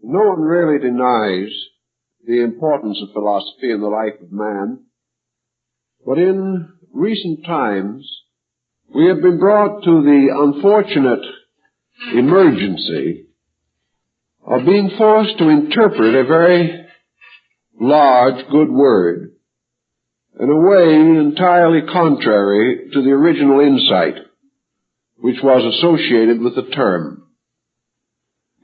No one really denies the importance of philosophy in the life of man, but in recent times we have been brought to the unfortunate emergency of being forced to interpret a very large, good word in a way entirely contrary to the original insight which was associated with the term.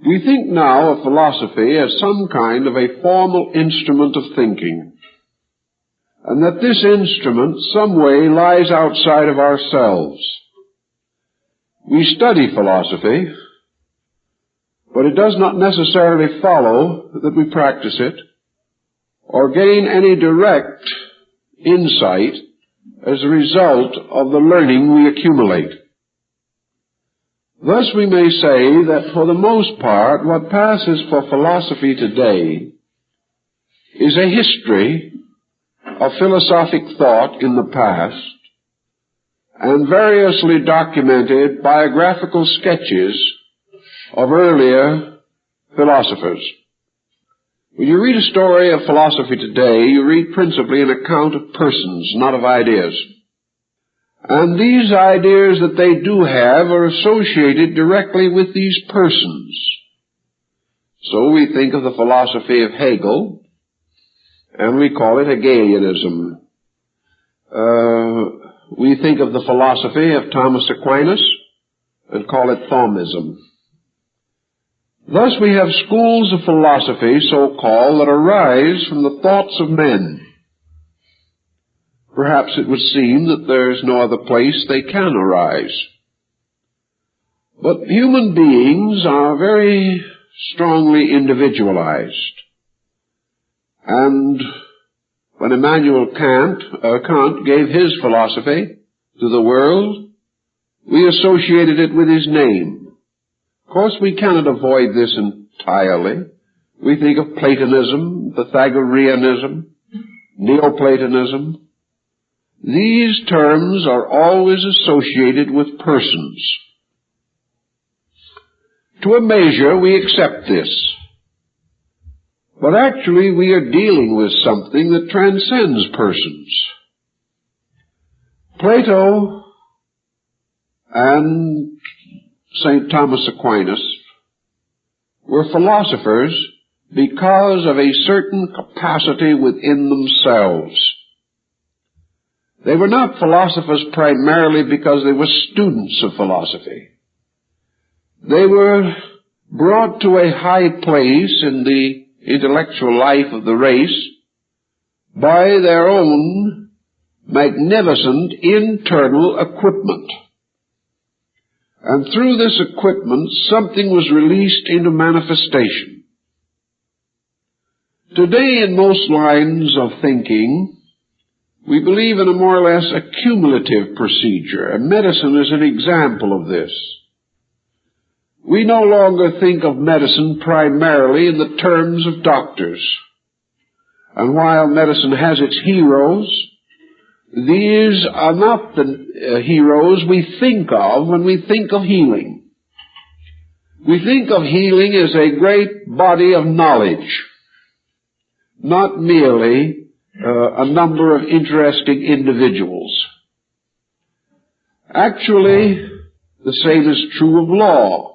We think now of philosophy as some kind of a formal instrument of thinking, and that this instrument some way lies outside of ourselves. We study philosophy, but it does not necessarily follow that we practice it or gain any direct insight as a result of the learning we accumulate. Thus we may say that for the most part what passes for philosophy today is a history of philosophic thought in the past and variously documented biographical sketches of earlier philosophers. When you read a story of philosophy today, you read principally an account of persons, not of ideas. And these ideas that they do have are associated directly with these persons. So we think of the philosophy of Hegel, and we call it Hegelianism. We think of the philosophy of Thomas Aquinas, and call it Thomism. Thus we have schools of philosophy, so-called, that arise from the thoughts of men. Perhaps it would seem that there is no other place they can arise. But human beings are very strongly individualized. And when Immanuel Kant gave his philosophy to the world, we associated it with his name. Of course, we cannot avoid this entirely. We think of Platonism, Pythagoreanism, Neoplatonism. These terms are always associated with persons. To a measure, we accept this. But actually, we are dealing with something that transcends persons. Plato and St. Thomas Aquinas were philosophers because of a certain capacity within themselves. They were not philosophers primarily because they were students of philosophy. They were brought to a high place in the intellectual life of the race by their own magnificent internal equipment. And through this equipment, something was released into manifestation. Today, in most lines of thinking, we believe in a more or less accumulative procedure, and medicine is an example of this. We no longer think of medicine primarily in the terms of doctors. And while medicine has its heroes, these are not the heroes we think of when we think of healing. We think of healing as a great body of knowledge, not merely a number of interesting individuals. Actually, the same is true of law.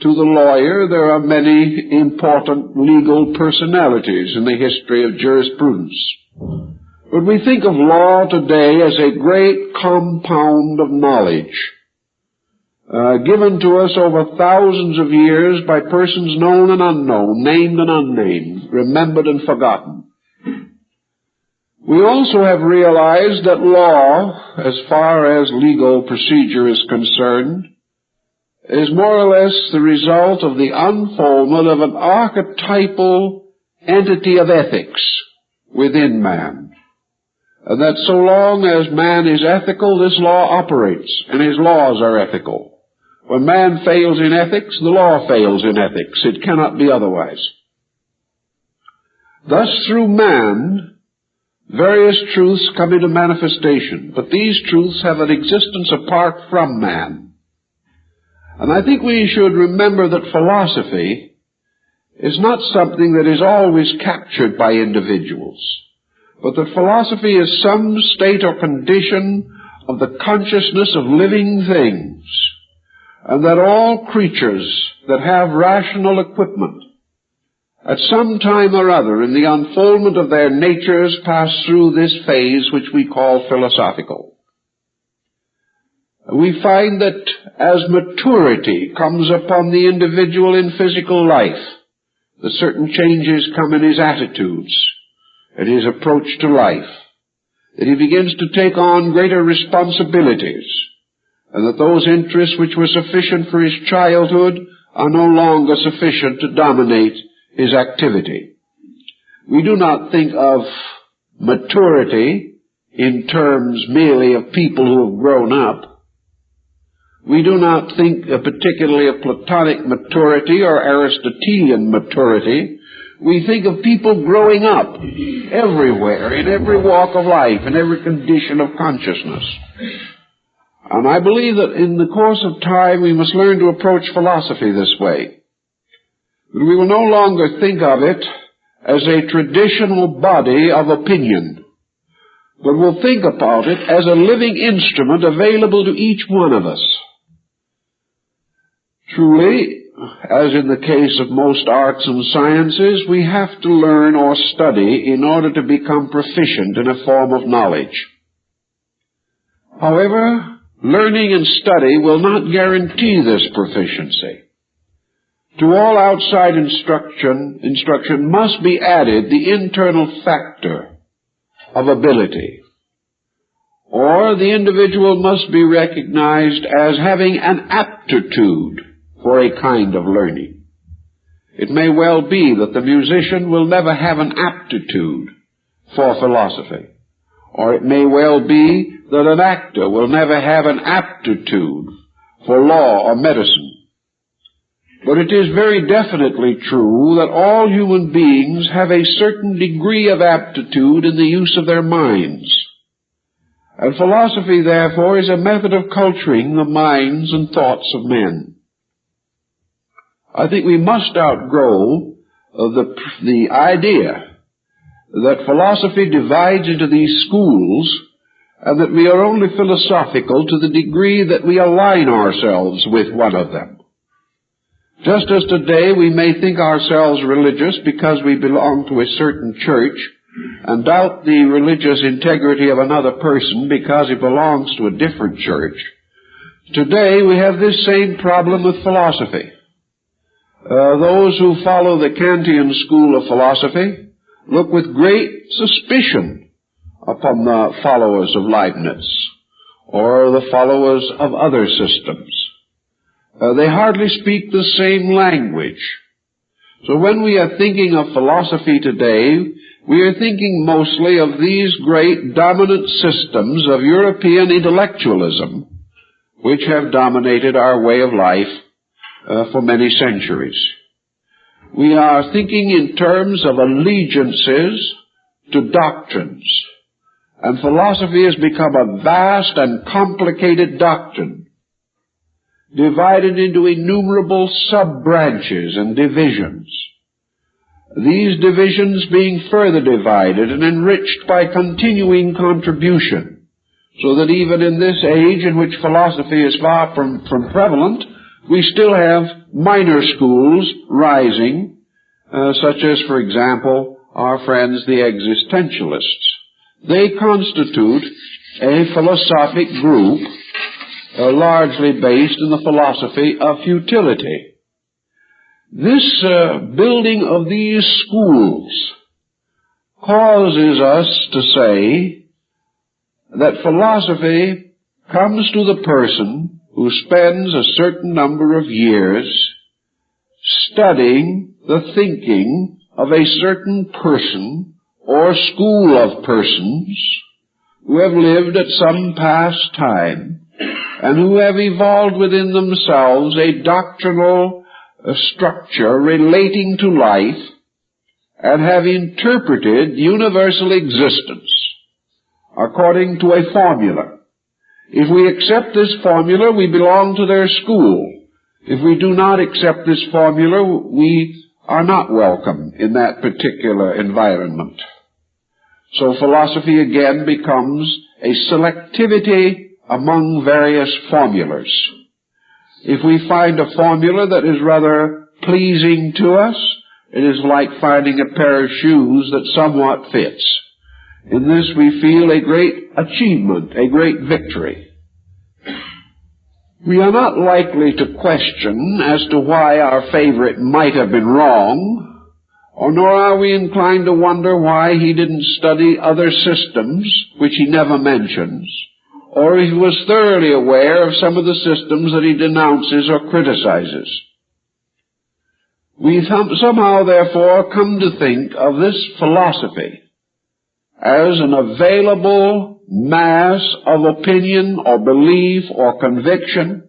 To the lawyer, there are many important legal personalities in the history of jurisprudence. But we think of law today as a great compound of knowledge, given to us over thousands of years by persons known and unknown, named and unnamed, remembered and forgotten. We also have realized that law, as far as legal procedure is concerned, is more or less the result of the unfoldment of an archetypal entity of ethics within man. And that so long as man is ethical, this law operates, and his laws are ethical. When man fails in ethics, the law fails in ethics. It cannot be otherwise. Thus, through man, various truths come into manifestation, but these truths have an existence apart from man. And I think we should remember that philosophy is not something that is always captured by individuals, but that philosophy is some state or condition of the consciousness of living things, and that all creatures that have rational equipment at some time or other in the unfoldment of their natures pass through this phase which we call philosophical. We find that as maturity comes upon the individual in physical life, that certain changes come in his attitudes and his approach to life, that he begins to take on greater responsibilities, and that those interests which were sufficient for his childhood are no longer sufficient to dominate his activity. We do not think of maturity in terms merely of people who have grown up. We do not think particularly of Platonic maturity or Aristotelian maturity. We think of people growing up everywhere, in every walk of life, in every condition of consciousness. And I believe that in the course of time we must learn to approach philosophy this way. That we will no longer think of it as a traditional body of opinion, but will think about it as a living instrument available to each one of us. Truly, as in the case of most arts and sciences, we have to learn or study in order to become proficient in a form of knowledge. However, learning and study will not guarantee this proficiency. To all outside instruction must be added the internal factor of ability, or the individual must be recognized as having an aptitude for a kind of learning. It may well be that the musician will never have an aptitude for philosophy, or it may well be that an actor will never have an aptitude for law or medicine. But it is very definitely true that all human beings have a certain degree of aptitude in the use of their minds. And philosophy, therefore, is a method of culturing the minds and thoughts of men. I think we must outgrow the idea that philosophy divides into these schools, and that we are only philosophical to the degree that we align ourselves with one of them. Just as today we may think ourselves religious because we belong to a certain church, and doubt the religious integrity of another person because he belongs to a different church, today we have this same problem with philosophy. Those who follow the Kantian school of philosophy look with great suspicion upon the followers of Leibniz or the followers of other systems. They hardly speak the same language. So when we are thinking of philosophy today, we are thinking mostly of these great dominant systems of European intellectualism, which have dominated our way of life for many centuries. We are thinking in terms of allegiances to doctrines, and philosophy has become a vast and complicated doctrine, divided into innumerable sub-branches and divisions. These divisions being further divided and enriched by continuing contribution, so that even in this age in which philosophy is far from prevalent, we still have minor schools rising, such as, for example, our friends the existentialists. They constitute a philosophic group largely based in the philosophy of futility. This building of these schools causes us to say that philosophy comes to the person who spends a certain number of years studying the thinking of a certain person or school of persons who have lived at some past time and who have evolved within themselves a doctrinal structure relating to life and have interpreted universal existence according to a formula. If we accept this formula, we belong to their school. If we do not accept this formula, we are not welcome in that particular environment. So philosophy again becomes a selectivity among various formulas. If we find a formula that is rather pleasing to us, it is like finding a pair of shoes that somewhat fits. In this we feel a great achievement, a great victory. We are not likely to question as to why our favorite might have been wrong, or nor are we inclined to wonder why he didn't study other systems, which he never mentions, or if he was thoroughly aware of some of the systems that he denounces or criticizes. We somehow, therefore, come to think of this philosophy as an available mass of opinion or belief or conviction,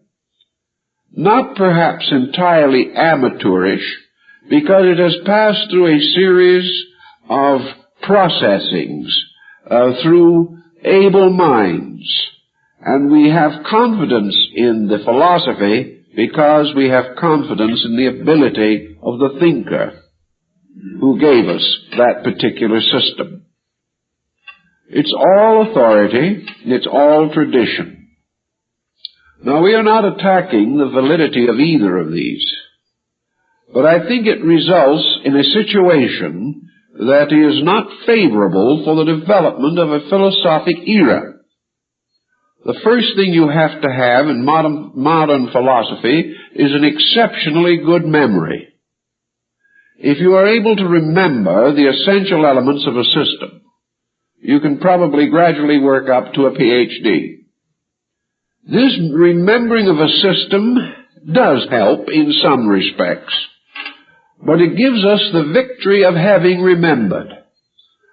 not perhaps entirely amateurish, because it has passed through a series of processings through able minds. And we have confidence in the philosophy because we have confidence in the ability of the thinker who gave us that particular system. It's all authority, it's all tradition. Now, we are not attacking the validity of either of these, but I think it results in a situation that is not favorable for the development of a philosophic era. The first thing you have to have in modern philosophy is an exceptionally good memory. If you are able to remember the essential elements of a system, you can probably gradually work up to a PhD. This remembering of a system does help in some respects, but it gives us the victory of having remembered.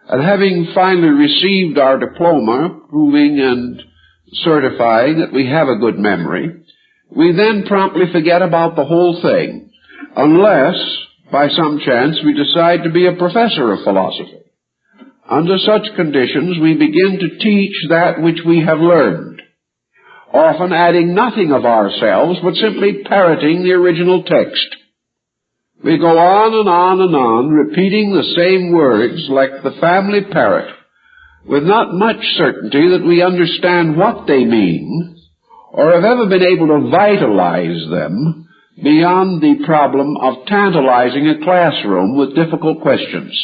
And having finally received our diploma, proving and certifying that we have a good memory, we then promptly forget about the whole thing, unless, by some chance, we decide to be a professor of philosophy. Under such conditions, we begin to teach that which we have learned, often adding nothing of ourselves, but simply parroting the original text. We go on and on and on, repeating the same words like the family parrot, with not much certainty that we understand what they mean, or have ever been able to vitalize them beyond the problem of tantalizing a classroom with difficult questions.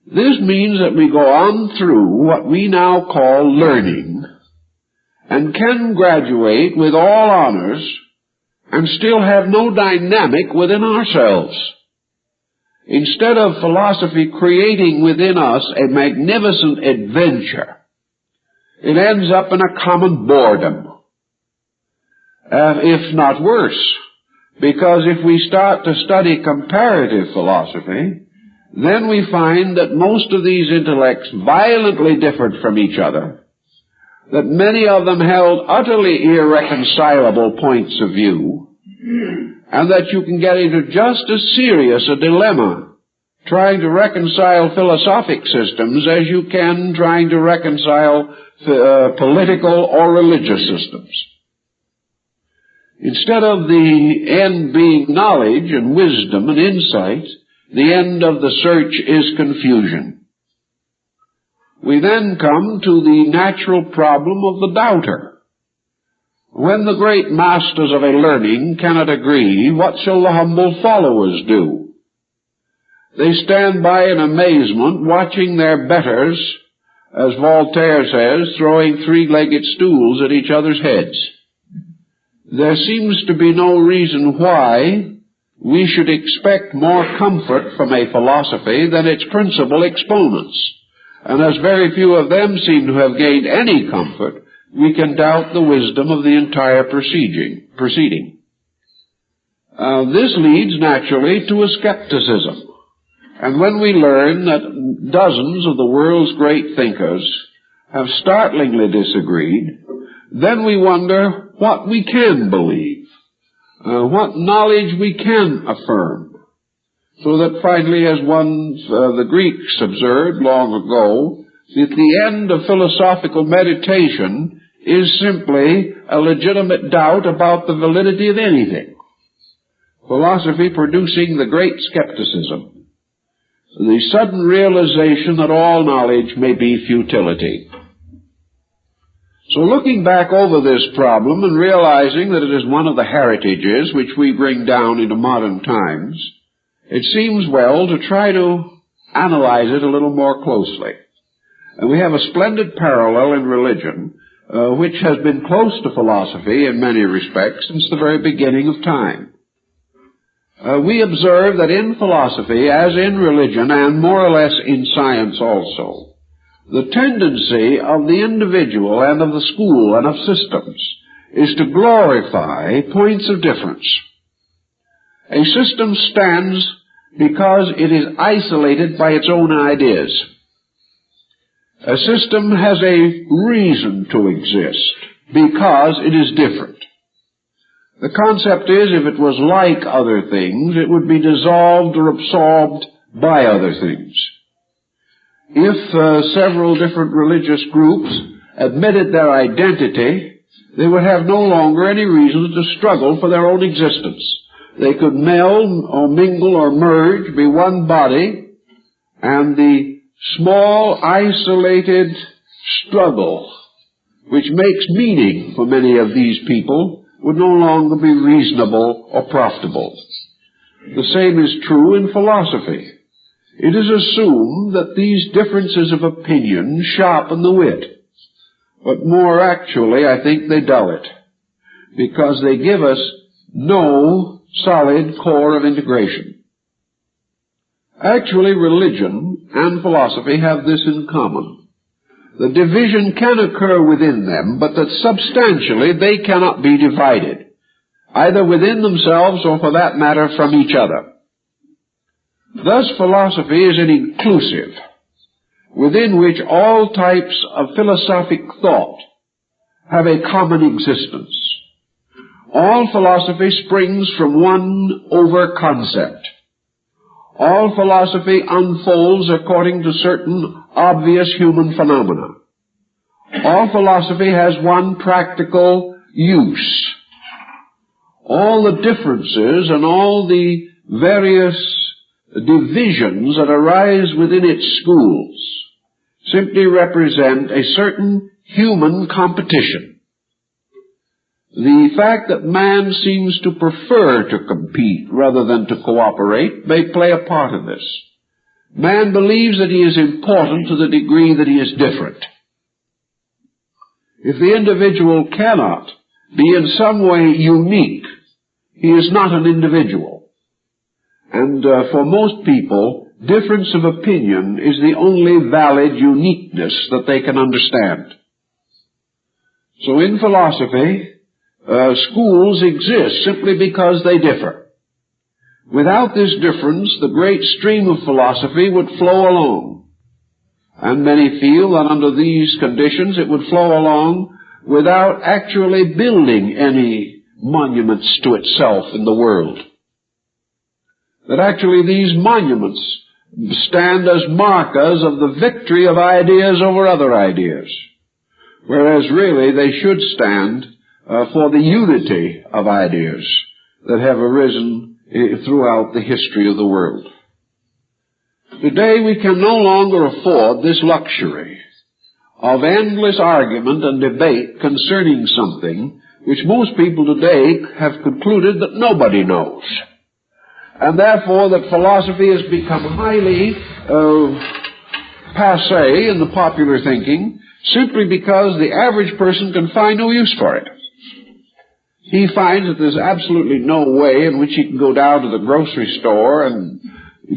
This means that we go on through what we now call learning, and can graduate with all honors, and still have no dynamic within ourselves. Instead of philosophy creating within us a magnificent adventure, it ends up in a common boredom, if not worse, because if we start to study comparative philosophy, then we find that most of these intellects violently differed from each other, that many of them held utterly irreconcilable points of view, and that you can get into just as serious a dilemma trying to reconcile philosophic systems as you can trying to reconcile political or religious systems. Instead of the end being knowledge and wisdom and insight, the end of the search is confusion. We then come to the natural problem of the doubter. When the great masters of a learning cannot agree, what shall the humble followers do? They stand by in amazement, watching their betters, as Voltaire says, throwing three-legged stools at each other's heads. There seems to be no reason why we should expect more comfort from a philosophy than its principal exponents. And as very few of them seem to have gained any comfort, we can doubt the wisdom of the entire proceeding. This leads naturally to a skepticism. And when we learn that dozens of the world's great thinkers have startlingly disagreed, then we wonder what we can believe, what knowledge we can affirm. So that finally, as the Greeks observed long ago, that the end of philosophical meditation is simply a legitimate doubt about the validity of anything. philosophy producing the great skepticism, the sudden realization that all knowledge may be futility. So looking back over this problem and realizing that it is one of the heritages which we bring down into modern times, it seems well to try to analyze it a little more closely. And we have a splendid parallel in religion, which has been close to philosophy in many respects since the very beginning of time. We observe that in philosophy, as in religion, and more or less in science also, the tendency of the individual and of the school and of systems is to glorify points of difference. A system stands because it is isolated by its own ideas. A system has a reason to exist because it is different. The concept is, if it was like other things, it would be dissolved or absorbed by other things. If several different religious groups admitted their identity, they would have no longer any reason to struggle for their own existence. They could meld or mingle or merge, be one body, and the small, isolated struggle which makes meaning for many of these people would no longer be reasonable or profitable. The same is true in philosophy. It is assumed that these differences of opinion sharpen the wit, but more actually, I think they dull it, because they give us no solid core of integration. Actually, religion and philosophy have this in common. The division can occur within them, but that substantially they cannot be divided, either within themselves or, for that matter, from each other. Thus, philosophy is an inclusive, within which all types of philosophic thought have a common existence. All philosophy springs from one over-concept. All philosophy unfolds according to certain obvious human phenomena. All philosophy has one practical use. All the differences and all the various divisions that arise within its schools simply represent a certain human competition. The fact that man seems to prefer to compete rather than to cooperate may play a part in this. Man believes that he is important to the degree that he is different. If the individual cannot be in some way unique, he is not an individual. And for most people, difference of opinion is the only valid uniqueness that they can understand. So in philosophy, schools exist simply because they differ. Without this difference, the great stream of philosophy would flow along. And many feel that under these conditions it would flow along without actually building any monuments to itself in the world. That actually these monuments stand as markers of the victory of ideas over other ideas, whereas really they should stand for the unity of ideas that have arisen throughout the history of the world. Today we can no longer afford this luxury of endless argument and debate concerning something which most people today have concluded that nobody knows. And therefore that philosophy has become highly passé in the popular thinking simply because the average person can find no use for it. He finds that there's absolutely no way in which he can go down to the grocery store and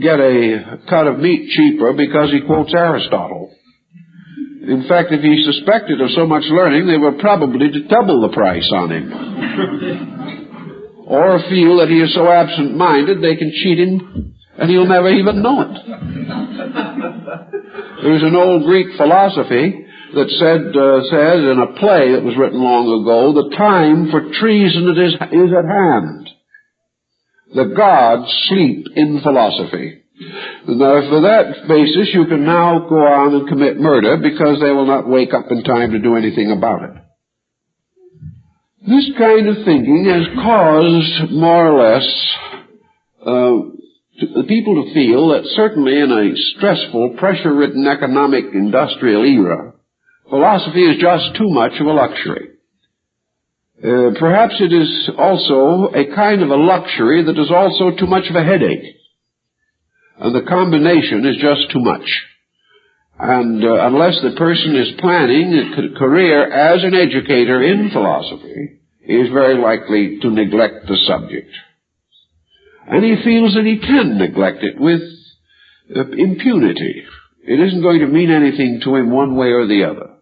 get a cut of meat cheaper because he quotes Aristotle. In fact, if he suspected of so much learning, they were probably to double the price on him. Or feel that he is so absent-minded they can cheat him and he'll never even know it. There's an old Greek philosophy that says in a play that was written long ago, the time for treason is at hand. The gods sleep in philosophy. Now, for that basis, you can now go on and commit murder because they will not wake up in time to do anything about it. This kind of thinking has caused, more or less, people to feel that certainly in a stressful, pressure-ridden economic industrial era, philosophy is just too much of a luxury. Perhaps it is also a kind of a luxury that is also too much of a headache. And the combination is just too much. And unless the person is planning a career as an educator in philosophy, he is very likely to neglect the subject. And he feels that he can neglect it with impunity. It isn't going to mean anything to him one way or the other.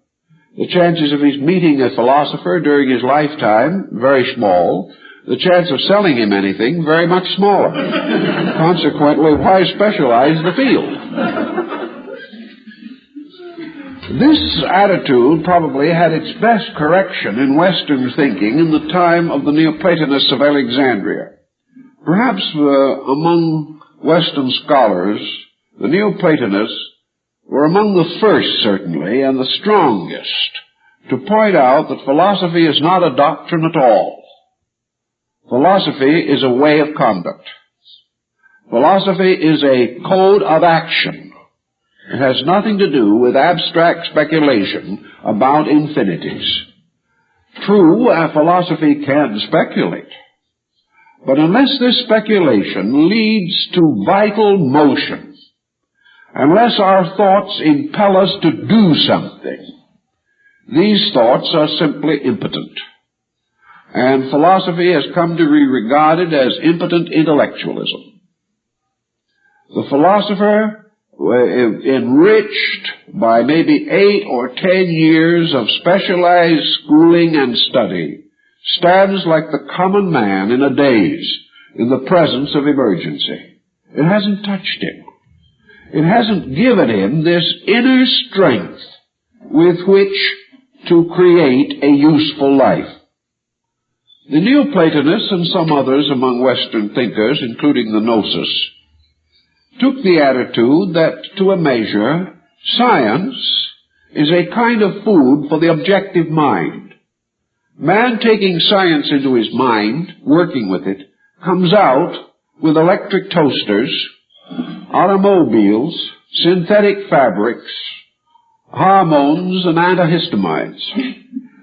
The chances of his meeting a philosopher during his lifetime, very small. The chance of selling him anything, very much smaller. Consequently, why specialize the field? This attitude probably had its best correction in Western thinking in the time of the Neoplatonists of Alexandria. Perhaps among Western scholars, the Neoplatonists were among the first, certainly, and the strongest, to point out that philosophy is not a doctrine at all. Philosophy is a way of conduct. Philosophy is a code of action. It has nothing to do with abstract speculation about infinities. True, philosophy can speculate. But unless this speculation leads to vital motion, unless our thoughts impel us to do something, these thoughts are simply impotent. And philosophy has come to be regarded as impotent intellectualism. The philosopher, enriched by maybe 8 or 10 years of specialized schooling and study, stands like the common man in a daze in the presence of emergency. It hasn't touched him. It hasn't given him this inner strength with which to create a useful life. The Neoplatonists and some others among Western thinkers, including the Gnosis, took the attitude that, to a measure, science is a kind of food for the objective mind. Man taking science into his mind, working with it, comes out with electric toasters, automobiles, synthetic fabrics, hormones, and antihistamines.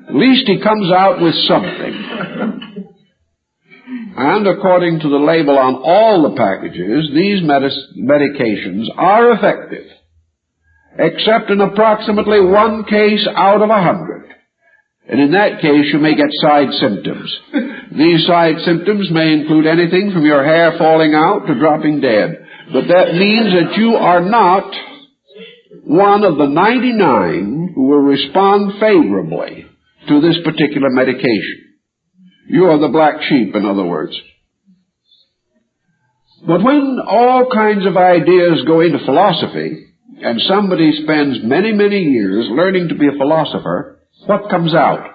At least he comes out with something. And according to the label on all the packages, these medications are effective, except in approximately 1 case out of 100. And in that case, you may get side symptoms. These side symptoms may include anything from your hair falling out to dropping dead. But that means that you are not one of the 99 who will respond favorably to this particular medication. You are the black sheep, in other words. But when all kinds of ideas go into philosophy, and somebody spends many, many years learning to be a philosopher, what comes out?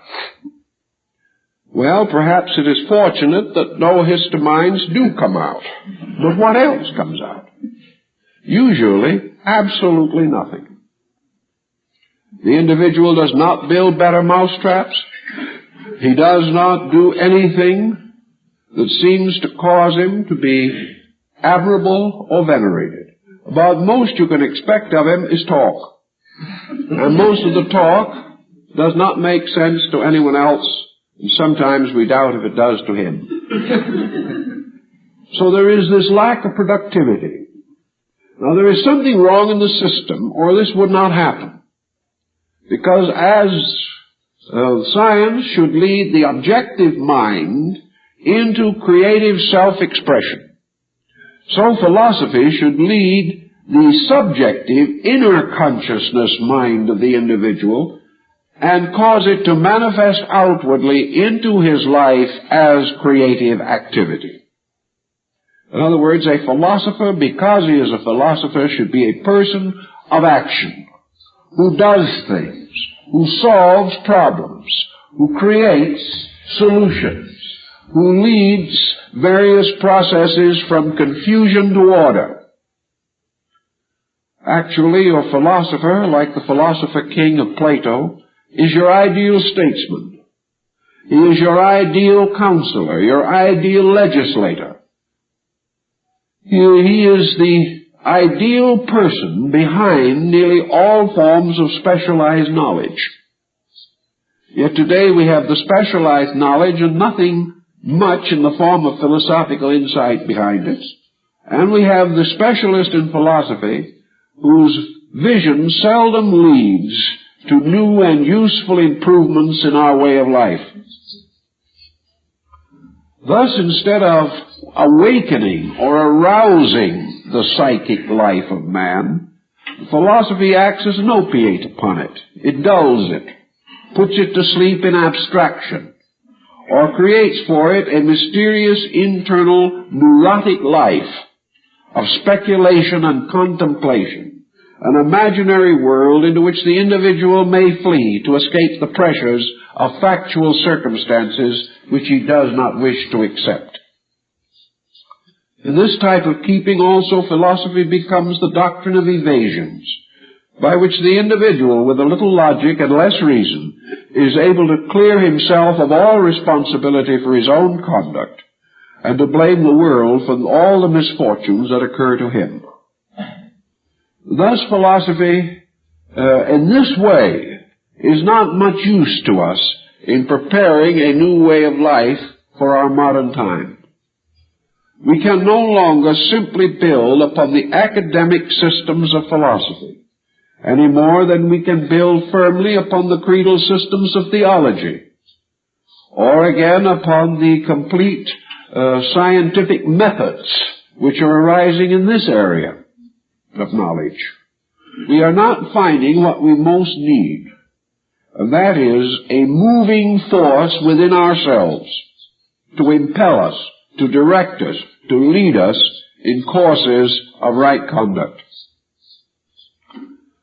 Well, perhaps it is fortunate that no histamines do come out. But what else comes out? Usually, absolutely nothing. The individual does not build better mousetraps. He does not do anything that seems to cause him to be admirable or venerated. About most you can expect of him is talk. And most of the talk does not make sense to anyone else, and sometimes we doubt if it does to him. So there is this lack of productivity. Now there is something wrong in the system, or this would not happen. Because as science should lead the objective mind into creative self-expression, so philosophy should lead the subjective inner consciousness mind of the individual and cause it to manifest outwardly into his life as creative activity. In other words, a philosopher, because he is a philosopher, should be a person of action, who does things, who solves problems, who creates solutions, who leads various processes from confusion to order. Actually, your philosopher, like the philosopher king of Plato, is your ideal statesman. He is your ideal counselor, your ideal legislator. He is the ideal person behind nearly all forms of specialized knowledge. Yet today we have the specialized knowledge and nothing much in the form of philosophical insight behind it. And we have the specialist in philosophy whose vision seldom leads to new and useful improvements in our way of life. Thus, instead of awakening or arousing the psychic life of man, philosophy acts as an opiate upon it. It dulls it, puts it to sleep in abstraction, or creates for it a mysterious internal neurotic life of speculation and contemplation, an imaginary world into which the individual may flee to escape the pressures of factual circumstances which he does not wish to accept. In this type of keeping also philosophy becomes the doctrine of evasions, by which the individual with a little logic and less reason is able to clear himself of all responsibility for his own conduct and to blame the world for all the misfortunes that occur to him. Thus philosophy, in this way, is not much use to us in preparing a new way of life for our modern time. We can no longer simply build upon the academic systems of philosophy, any more than we can build firmly upon the creedal systems of theology, or again upon the complete scientific methods which are arising in this area of knowledge. We are not finding what we most need, and that is a moving force within ourselves to impel us, to direct us, to lead us in courses of right conduct.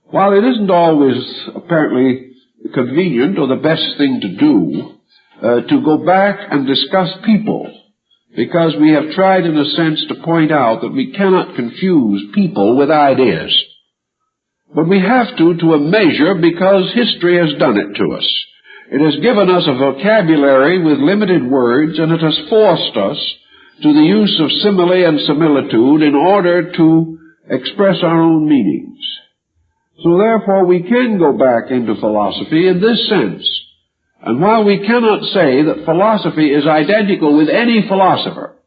While it isn't always apparently convenient or the best thing to do to go back and discuss people, because we have tried in a sense to point out that we cannot confuse people with ideas. But we have to a measure, because history has done it to us. It has given us a vocabulary with limited words, and it has forced us to the use of simile and similitude in order to express our own meanings. So therefore we can go back into philosophy in this sense. And while we cannot say that philosophy is identical with any philosopher,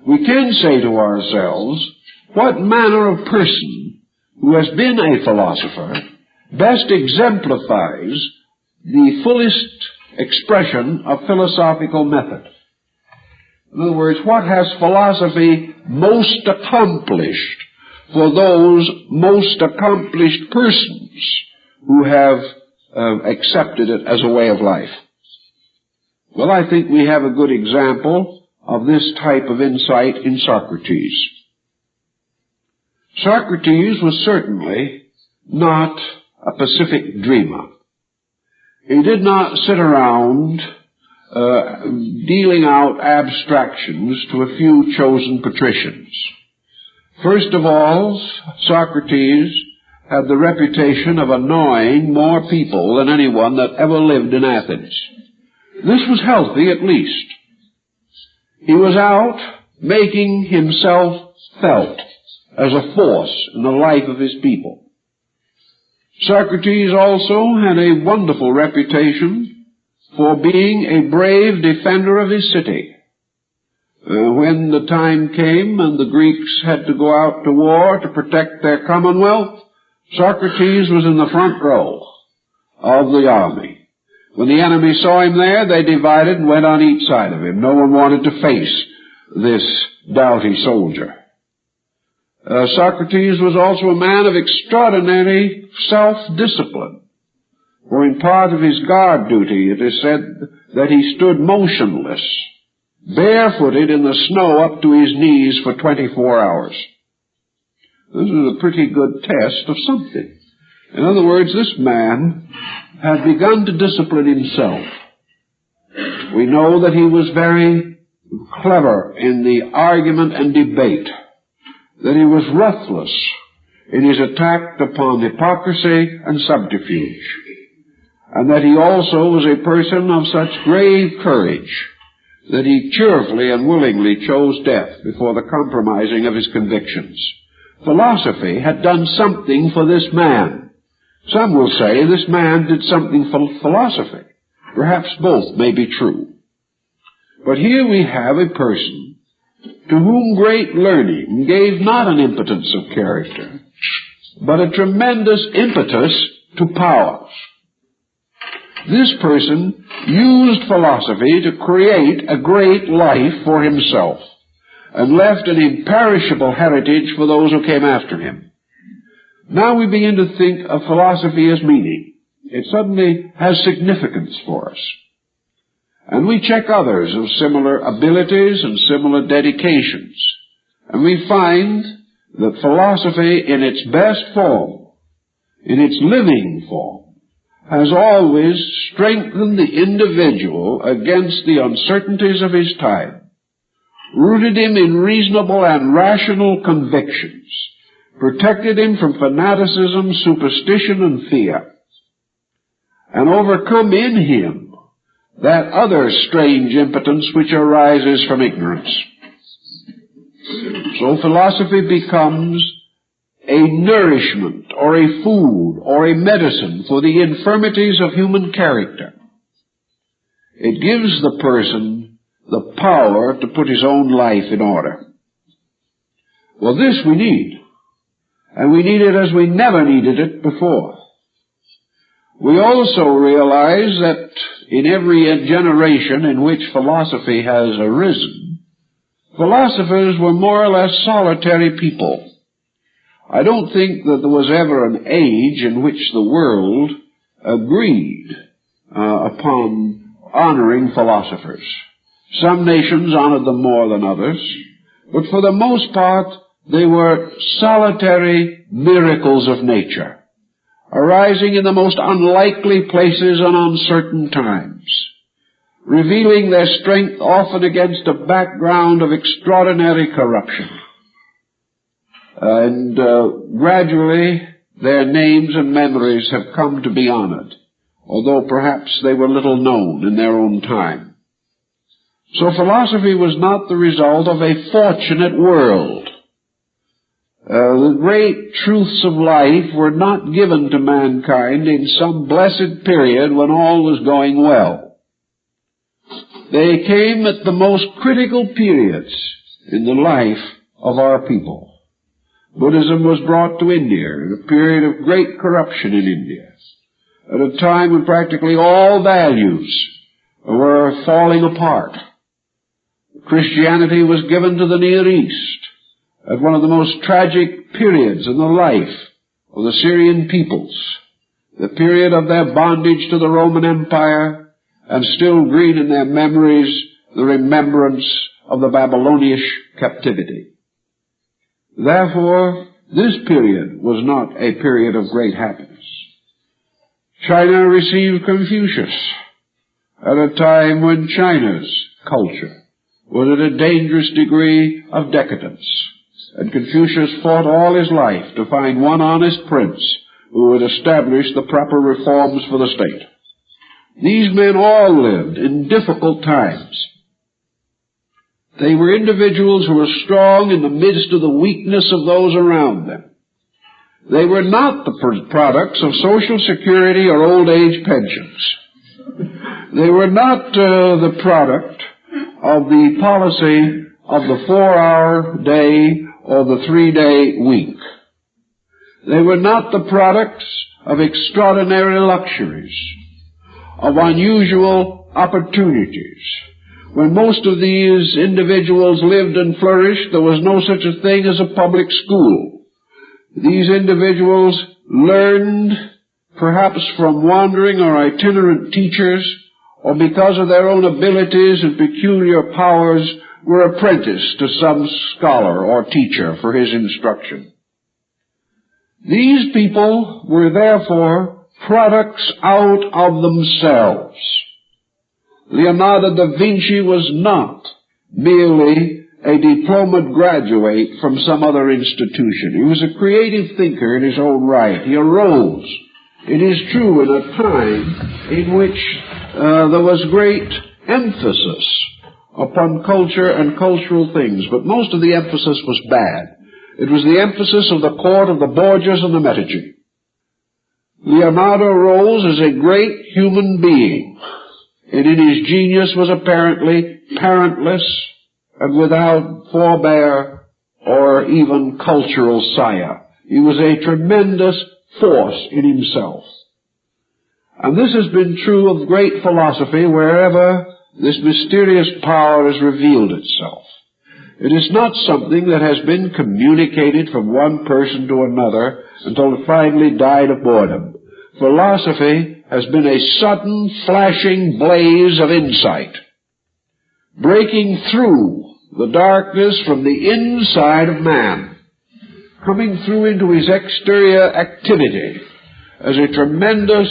we can say to ourselves, what manner of person who has been a philosopher best exemplifies the fullest expression of philosophical method? In other words, what has philosophy most accomplished for those most accomplished persons who have accepted it as a way of life? Well, I think we have a good example of this type of insight in Socrates. Socrates was certainly not a pacific dreamer. He did not sit around dealing out abstractions to a few chosen patricians. First of all, Socrates had the reputation of annoying more people than anyone that ever lived in Athens. This was healthy, at least. He was out making himself felt as a force in the life of his people. Socrates also had a wonderful reputation for being a brave defender of his city. When the time came and the Greeks had to go out to war to protect their commonwealth, Socrates was in the front row of the army. When the enemy saw him there, they divided and went on each side of him. No one wanted to face this doughty soldier. Socrates was also a man of extraordinary self-discipline. For in part of his guard duty, it is said that he stood motionless, barefooted in the snow up to his knees for 24 hours. This is a pretty good test of something. In other words, this man had begun to discipline himself. We know that he was very clever in the argument and debate, that he was ruthless in his attack upon hypocrisy and subterfuge, and that he also was a person of such grave courage that he cheerfully and willingly chose death before the compromising of his convictions. Philosophy had done something for this man. Some will say this man did something for philosophy. Perhaps both may be true. But here we have a person to whom great learning gave not an impotence of character, but a tremendous impetus to power. This person used philosophy to create a great life for himself and left an imperishable heritage for those who came after him. Now we begin to think of philosophy as meaning. It suddenly has significance for us. And we check others of similar abilities and similar dedications. And we find that philosophy in its best form, in its living form, has always strengthened the individual against the uncertainties of his time, rooted him in reasonable and rational convictions, protected him from fanaticism, superstition, and fear, and overcome in him that other strange impotence which arises from ignorance. So philosophy becomes a nourishment or a food or a medicine for the infirmities of human character. It gives the person the power to put his own life in order. Well, this we need, and we need it as we never needed it before. We also realize that in every generation in which philosophy has arisen, philosophers were more or less solitary people. I don't think that there was ever an age in which the world agreed upon honoring philosophers. Some nations honored them more than others, but for the most part they were solitary miracles of nature, arising in the most unlikely places and uncertain times, revealing their strength often against a background of extraordinary corruption. And gradually their names and memories have come to be honored, although perhaps they were little known in their own time. So philosophy was not the result of a fortunate world. The great truths of life were not given to mankind in some blessed period when all was going well. They came at the most critical periods in the life of our people. Buddhism was brought to India in a period of great corruption in India, at a time when practically all values were falling apart. Christianity was given to the Near East at one of the most tragic periods in the life of the Syrian peoples, the period of their bondage to the Roman Empire, and still green in their memories the remembrance of the Babylonian captivity. Therefore, this period was not a period of great happiness. China received Confucius at a time when China's culture was at a dangerous degree of decadence, and Confucius fought all his life to find one honest prince who would establish the proper reforms for the state. These men all lived in difficult times. They were individuals who were strong in the midst of the weakness of those around them. They were not the products of Social Security or old age pensions. They were not the product of the policy of the 4-hour day or the 3-day week. They were not the products of extraordinary luxuries, of unusual opportunities. When most of these individuals lived and flourished, there was no such a thing as a public school. These individuals learned, perhaps from wandering or itinerant teachers, or because of their own abilities and peculiar powers, were apprenticed to some scholar or teacher for his instruction. These people were therefore products out of themselves. Leonardo da Vinci was not merely a diplomaed graduate from some other institution. He was a creative thinker in his own right. He arose, it is true, in a time in which there was great emphasis upon culture and cultural things, but most of the emphasis was bad. It was the emphasis of the court of the Borgias and the Medici. Leonardo rose as a great human being, and in his genius was apparently parentless and without forebear or even cultural sire. He was a tremendous force in himself. And this has been true of great philosophy wherever this mysterious power has revealed itself. It is not something that has been communicated from one person to another until it finally died of boredom. Philosophy has been a sudden, flashing blaze of insight, breaking through the darkness from the inside of man, coming through into his exterior activity as a tremendous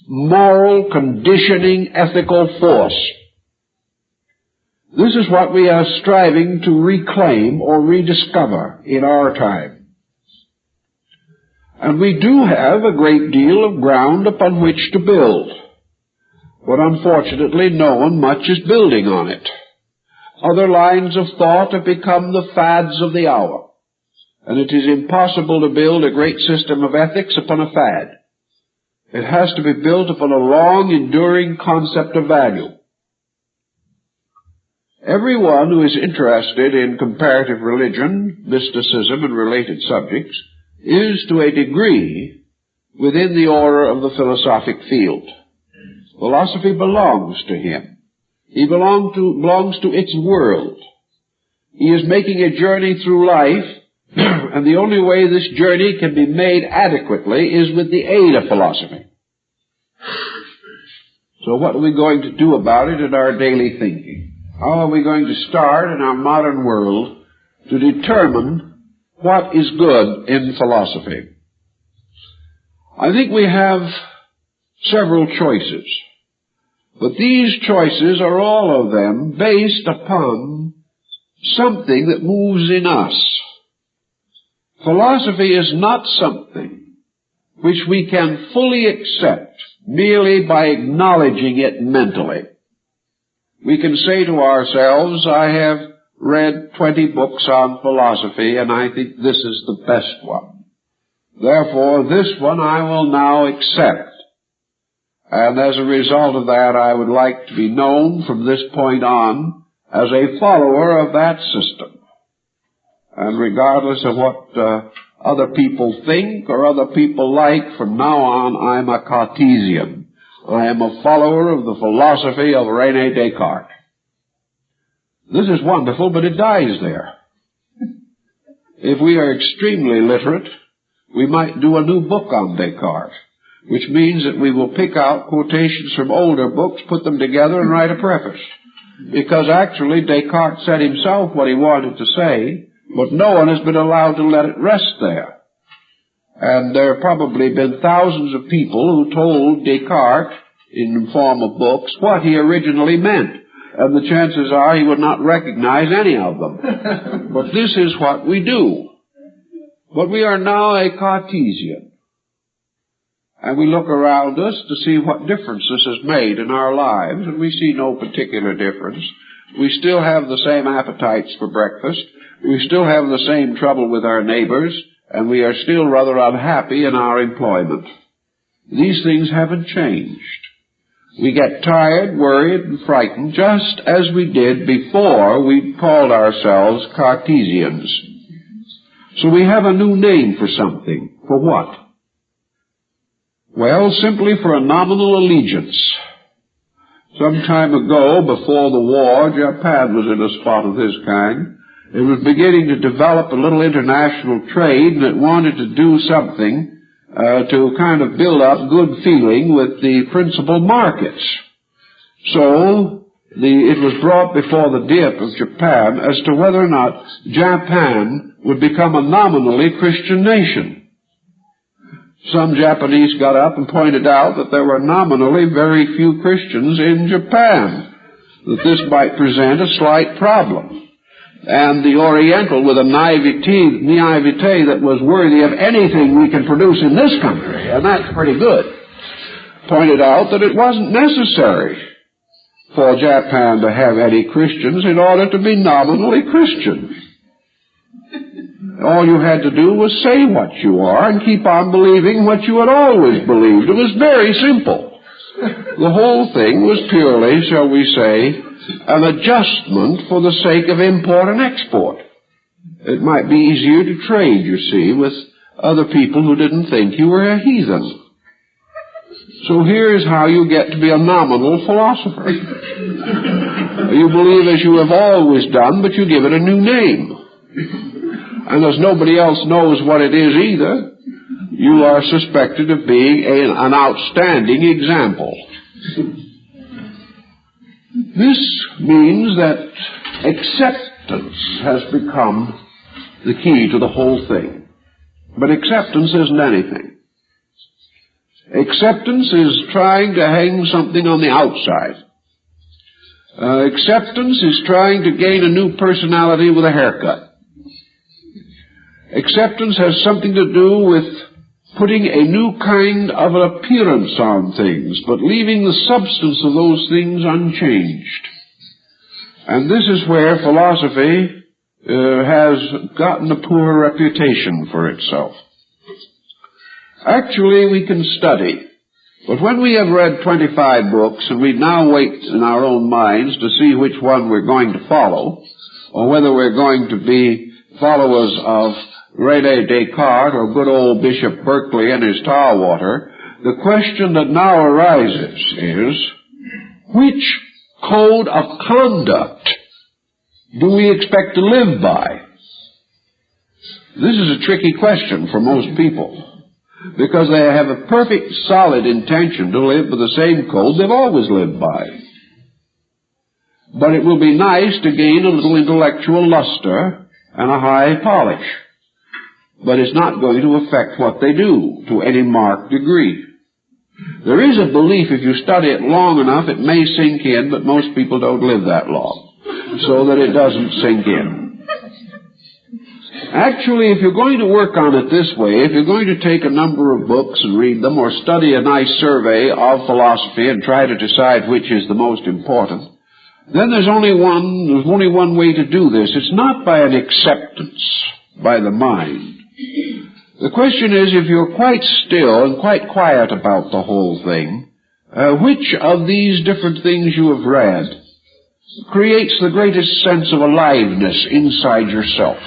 moral, conditioning, ethical force. This is what we are striving to reclaim or rediscover in our time. And we do have a great deal of ground upon which to build, but unfortunately no one much is building on it. Other lines of thought have become the fads of the hour, and it is impossible to build a great system of ethics upon a fad. It has to be built upon a long, enduring concept of value. Everyone who is interested in comparative religion, mysticism, and related subjects is, to a degree, within the order of the philosophic field. Philosophy belongs to him. He belongs to its world. He is making a journey through life, and the only way this journey can be made adequately is with the aid of philosophy. So what are we going to do about it in our daily thinking? How are we going to start in our modern world to determine what is good in philosophy? I think we have several choices, but these choices are all of them based upon something that moves in us. Philosophy is not something which we can fully accept merely by acknowledging it mentally. We can say to ourselves, I have read 20 books on philosophy, and I think this is the best one. Therefore, this one I will now accept. And as a result of that, I would like to be known from this point on as a follower of that system. And regardless of what other people think or other people like, from now on I'm a Cartesian. I am a follower of the philosophy of René Descartes. This is wonderful, but it dies there. If we are extremely literate, we might do a new book on Descartes, which means that we will pick out quotations from older books, put them together, and write a preface. Because actually Descartes said himself what he wanted to say, but no one has been allowed to let it rest there. And there have probably been thousands of people who told Descartes, in the form of books, what he originally meant. And the chances are he would not recognize any of them. But this is what we do. But we are now a Cartesian. And we look around us to see what difference this has made in our lives, and we see no particular difference. We still have the same appetites for breakfast. We still have the same trouble with our neighbors, and we are still rather unhappy in our employment. These things haven't changed. We get tired, worried, and frightened just as we did before we called ourselves Cartesians. So we have a new name for something. For what? Well, simply for a nominal allegiance. Some time ago, before the war, Japan was in a spot of this kind. It was beginning to develop a little international trade, and it wanted to do something to kind of build up good feeling with the principal markets. So it was brought before the Diet of Japan as to whether or not Japan would become a nominally Christian nation. Some Japanese got up and pointed out that there were nominally very few Christians in Japan, that this might present a slight problem. And the Oriental, with a naivete that was worthy of anything we can produce in this country, and that's pretty good, pointed out that it wasn't necessary for Japan to have any Christians in order to be nominally Christian. All you had to do was say what you are and keep on believing what you had always believed. It was very simple. The whole thing was purely, shall we say, an adjustment for the sake of import and export. It might be easier to trade, you see, with other people who didn't think you were a heathen. So here's how you get to be a nominal philosopher. You believe as you have always done, but you give it a new name. And as nobody else knows what it is either, you are suspected of being an outstanding example. This means that acceptance has become the key to the whole thing. But acceptance isn't anything. Acceptance is trying to hang something on the outside. Acceptance is trying to gain a new personality with a haircut. Acceptance has something to do with putting a new kind of an appearance on things, but leaving the substance of those things unchanged. And this is where philosophy has gotten a poor reputation for itself. Actually, we can study, but when we have read 25 books and we now wait in our own minds to see which one we're going to follow, or whether we're going to be followers of Rene Descartes or good old Bishop Berkeley and his tar water, the question that now arises is, which code of conduct do we expect to live by? This is a tricky question for most people, because they have a perfect solid intention to live by the same code they've always lived by. But it will be nice to gain a little intellectual luster and a high polish. But it's not going to affect what they do to any marked degree. There is a belief if you study it long enough it may sink in, but most people don't live that long, so that it doesn't sink in. Actually, if you're going to work on it this way, if you're going to take a number of books and read them, or study a nice survey of philosophy and try to decide which is the most important, then there's only one way to do this. It's not by an acceptance by the mind. The question is, if you're quite still and quite quiet about the whole thing, which of these different things you have read creates the greatest sense of aliveness inside yourself?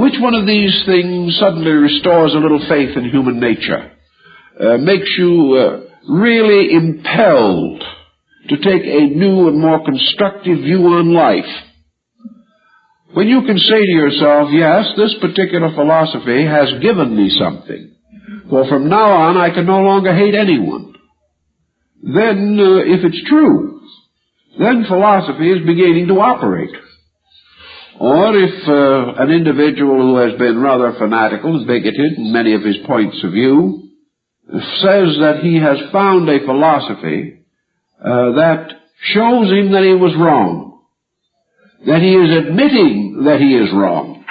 Which one of these things suddenly restores a little faith in human nature, makes you really impelled to take a new and more constructive view on life? When you can say to yourself, yes, this particular philosophy has given me something, for from now on I can no longer hate anyone, then if it's true, then philosophy is beginning to operate. Or if an individual who has been rather fanatical and bigoted in many of his points of view says that he has found a philosophy that shows him that he was wrong, that he is admitting that he is wrong,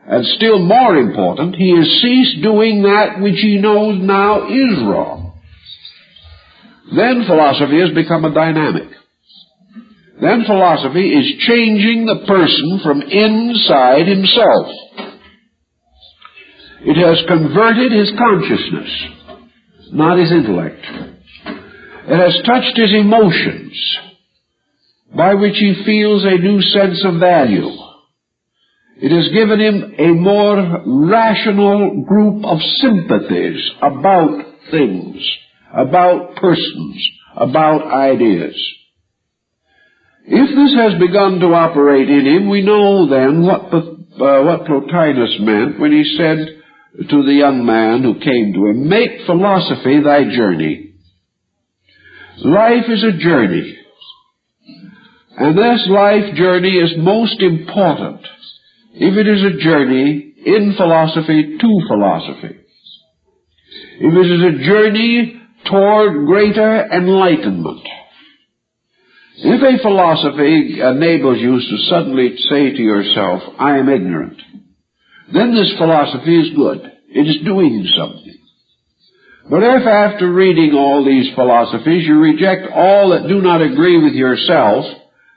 and still more important, he has ceased doing that which he knows now is wrong, then philosophy has become a dynamic. Then philosophy is changing the person from inside himself. It has converted his consciousness, not his intellect. It has touched his emotions, by which he feels a new sense of value. It has given him a more rational group of sympathies about things, about persons, about ideas. If this has begun to operate in him, we know then what Plotinus meant when he said to the young man who came to him, "Make philosophy thy journey." Life is a journey. And this life journey is most important if it is a journey in philosophy to philosophy. If it is a journey toward greater enlightenment. If a philosophy enables you to suddenly say to yourself, "I am ignorant," then this philosophy is good. It is doing something. But if after reading all these philosophies you reject all that do not agree with yourself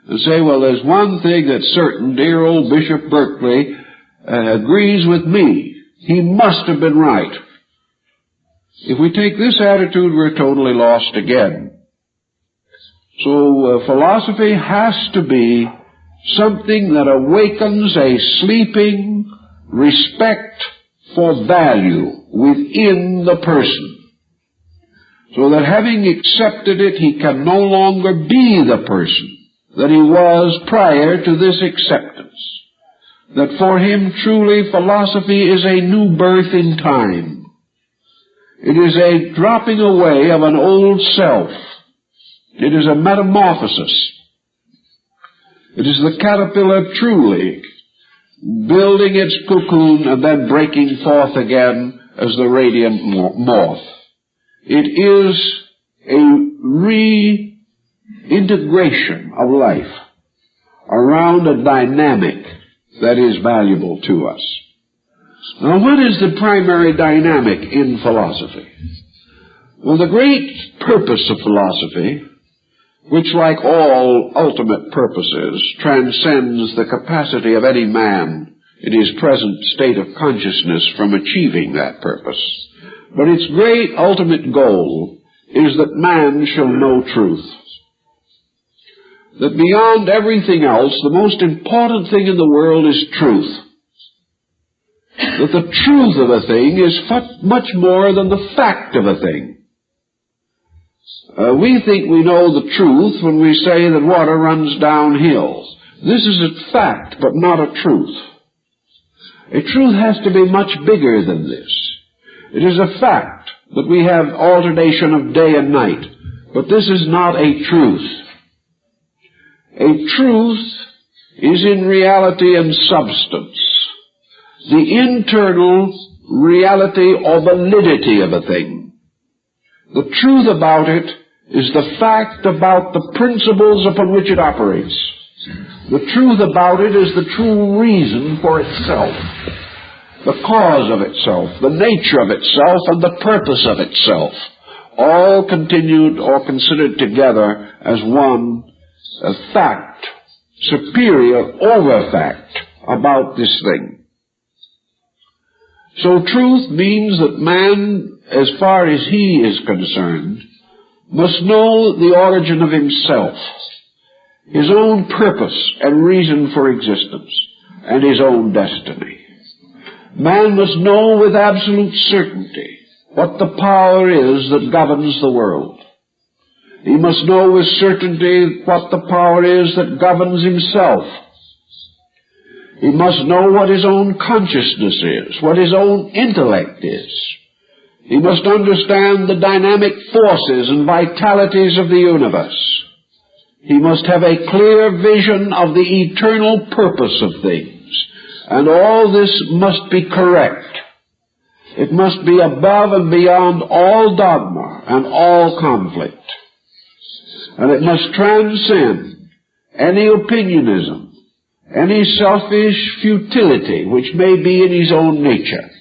and say, well, there's one thing that's certain, dear old Bishop Berkeley agrees with me. He must have been right. If we take this attitude, we're totally lost again. So philosophy has to be something that awakens a sleeping respect for value within the person, so that having accepted it, he can no longer be the person that he was prior to this acceptance. That for him truly philosophy is a new birth in time. It is a dropping away of an old self. It is a metamorphosis. It is the caterpillar truly building its cocoon and then breaking forth again as the radiant moth. It is a reintegration of life around a dynamic that is valuable to us. Now, what is the primary dynamic in philosophy? Well, the great purpose of philosophy, which like all ultimate purposes transcends the capacity of any man in his present state of consciousness from achieving that purpose, but its great ultimate goal is that man shall know truth. That beyond everything else, the most important thing in the world is truth. That the truth of a thing is much more than the fact of a thing. We think we know the truth when we say that water runs downhill. This is a fact, but not a truth. A truth has to be much bigger than this. It is a fact that we have alternation of day and night, but this is not a truth. A truth is in reality and substance the internal reality or validity of a thing. The truth about it is the fact about the principles upon which it operates. The truth about it is the true reason for itself, the cause of itself, the nature of itself, and the purpose of itself, all continued or considered together as one fact, superior over fact about this thing. So truth means that man, as far as he is concerned, must know the origin of himself, his own purpose and reason for existence, and his own destiny. Man must know with absolute certainty what the power is that governs the world. He must know with certainty what the power is that governs himself. He must know what his own consciousness is, what his own intellect is. He must understand the dynamic forces and vitalities of the universe. He must have a clear vision of the eternal purpose of things. And all this must be correct. It must be above and beyond all dogma and all conflict. And it must transcend any opinionism, any selfish futility which may be in his own nature.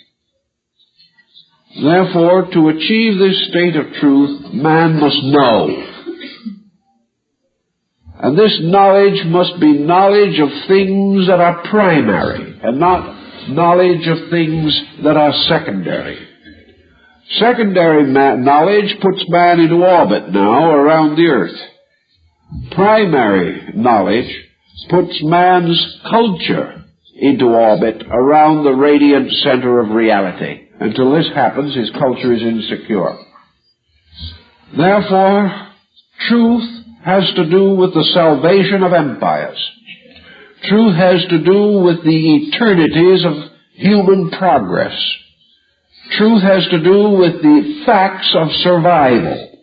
Therefore, to achieve this state of truth, man must know. And this knowledge must be knowledge of things that are primary, and not knowledge of things that are secondary. Secondary knowledge puts man into orbit now around the earth. Primary knowledge puts man's culture into orbit around the radiant center of reality. Until this happens, his culture is insecure. Therefore, truth has to do with the salvation of empires. Truth has to do with the eternities of human progress. Truth has to do with the facts of survival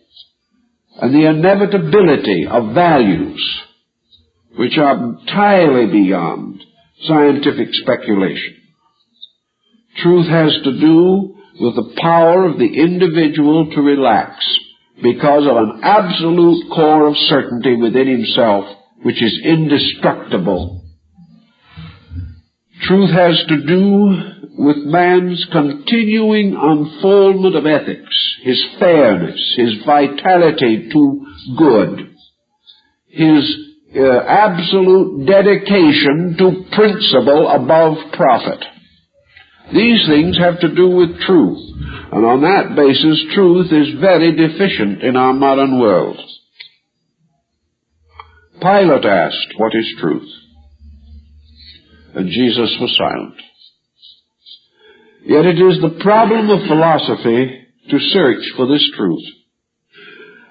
and the inevitability of values, which are entirely beyond scientific speculation. Truth has to do with the power of the individual to relax because of an absolute core of certainty within himself which is indestructible. Truth has to do with man's continuing unfoldment of ethics, his fairness, his vitality to good, his absolute dedication to principle above profit. These things have to do with truth, and on that basis truth is very deficient in our modern world. Pilate asked, "What is truth?" And Jesus was silent. Yet it is the problem of philosophy to search for this truth,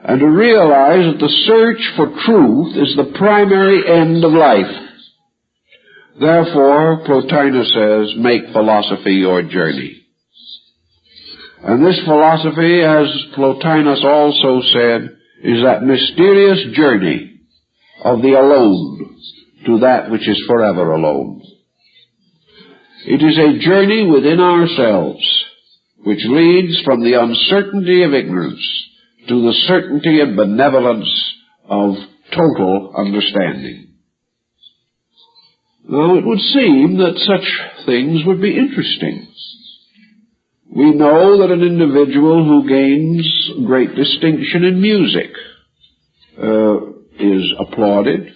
and to realize that the search for truth is the primary end of life. Therefore, Plotinus says, make philosophy your journey. And this philosophy, as Plotinus also said, is that mysterious journey of the alone to that which is forever alone. It is a journey within ourselves, which leads from the uncertainty of ignorance to the certainty and benevolence of total understanding. Now, it would seem that such things would be interesting. We know that an individual who gains great distinction in music is applauded,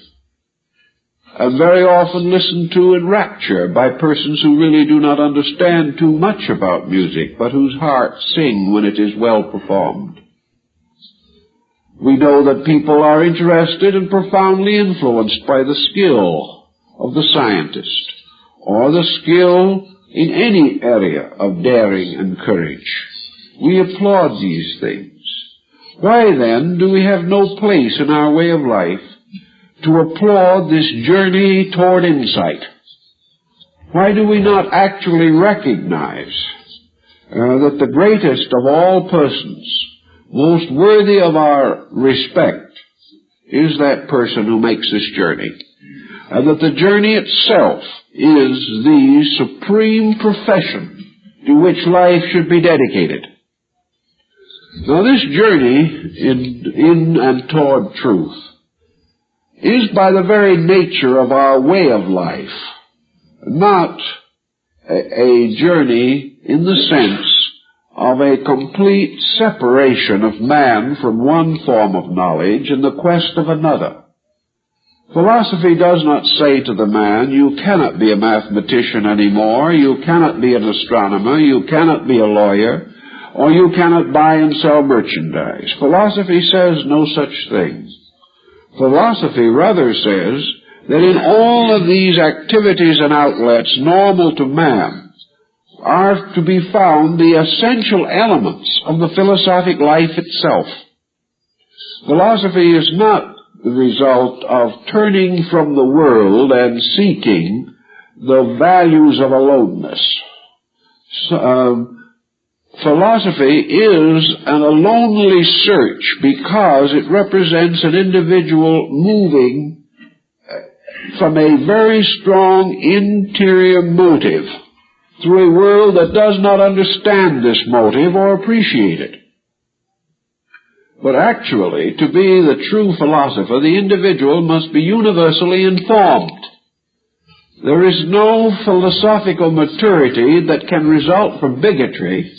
and very often listened to in rapture by persons who really do not understand too much about music, but whose hearts sing when it is well performed. We know that people are interested and profoundly influenced by the skill of the scientist, or the skill in any area of daring and courage. We applaud these things. Why then do we have no place in our way of life to applaud this journey toward insight? Why do we not actually recognize that the greatest of all persons, most worthy of our respect, is that person who makes this journey, and that the journey itself is the supreme profession to which life should be dedicated? Now, this journey in and toward truth is by the very nature of our way of life not a journey in the sense of a complete separation of man from one form of knowledge in the quest of another. Philosophy does not say to the man, you cannot be a mathematician anymore, you cannot be an astronomer, you cannot be a lawyer, or you cannot buy and sell merchandise. Philosophy says no such thing. Philosophy rather says that in all of these activities and outlets normal to man are to be found the essential elements of the philosophic life itself. Philosophy is not the result of turning from the world and seeking the values of aloneness. Philosophy is a lonely search because it represents an individual moving from a very strong interior motive through a world that does not understand this motive or appreciate it. But actually, to be the true philosopher, the individual must be universally informed. There is no philosophical maturity that can result from bigotry,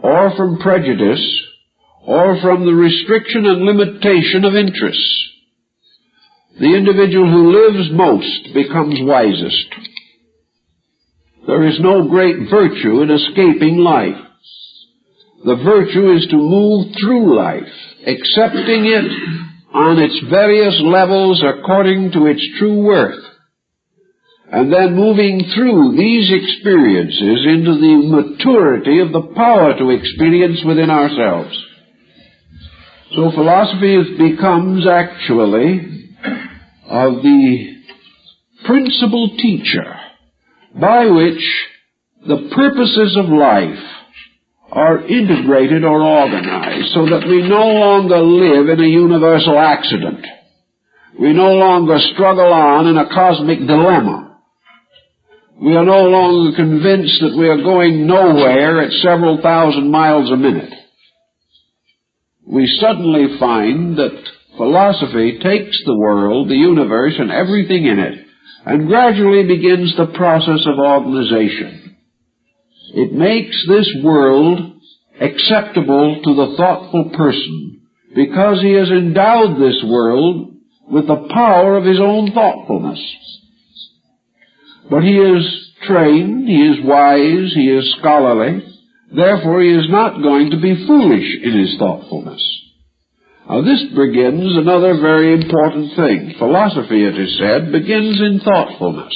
or from prejudice, or from the restriction and limitation of interests. The individual who lives most becomes wisest. There is no great virtue in escaping life. The virtue is to move through life, accepting it on its various levels according to its true worth, and then moving through these experiences into the maturity of the power to experience within ourselves. So philosophy becomes actually of the principal teacher by which the purposes of life are integrated or organized, so that we no longer live in a universal accident. We no longer struggle on in a cosmic dilemma. We are no longer convinced that we are going nowhere at several thousand miles a minute. We suddenly find that philosophy takes the world, the universe, and everything in it, and gradually begins the process of organization. It makes this world acceptable to the thoughtful person because he has endowed this world with the power of his own thoughtfulness. But he is trained, he is wise, he is scholarly, therefore he is not going to be foolish in his thoughtfulness. Now this begins another very important thing. Philosophy, it is said, begins in thoughtfulness.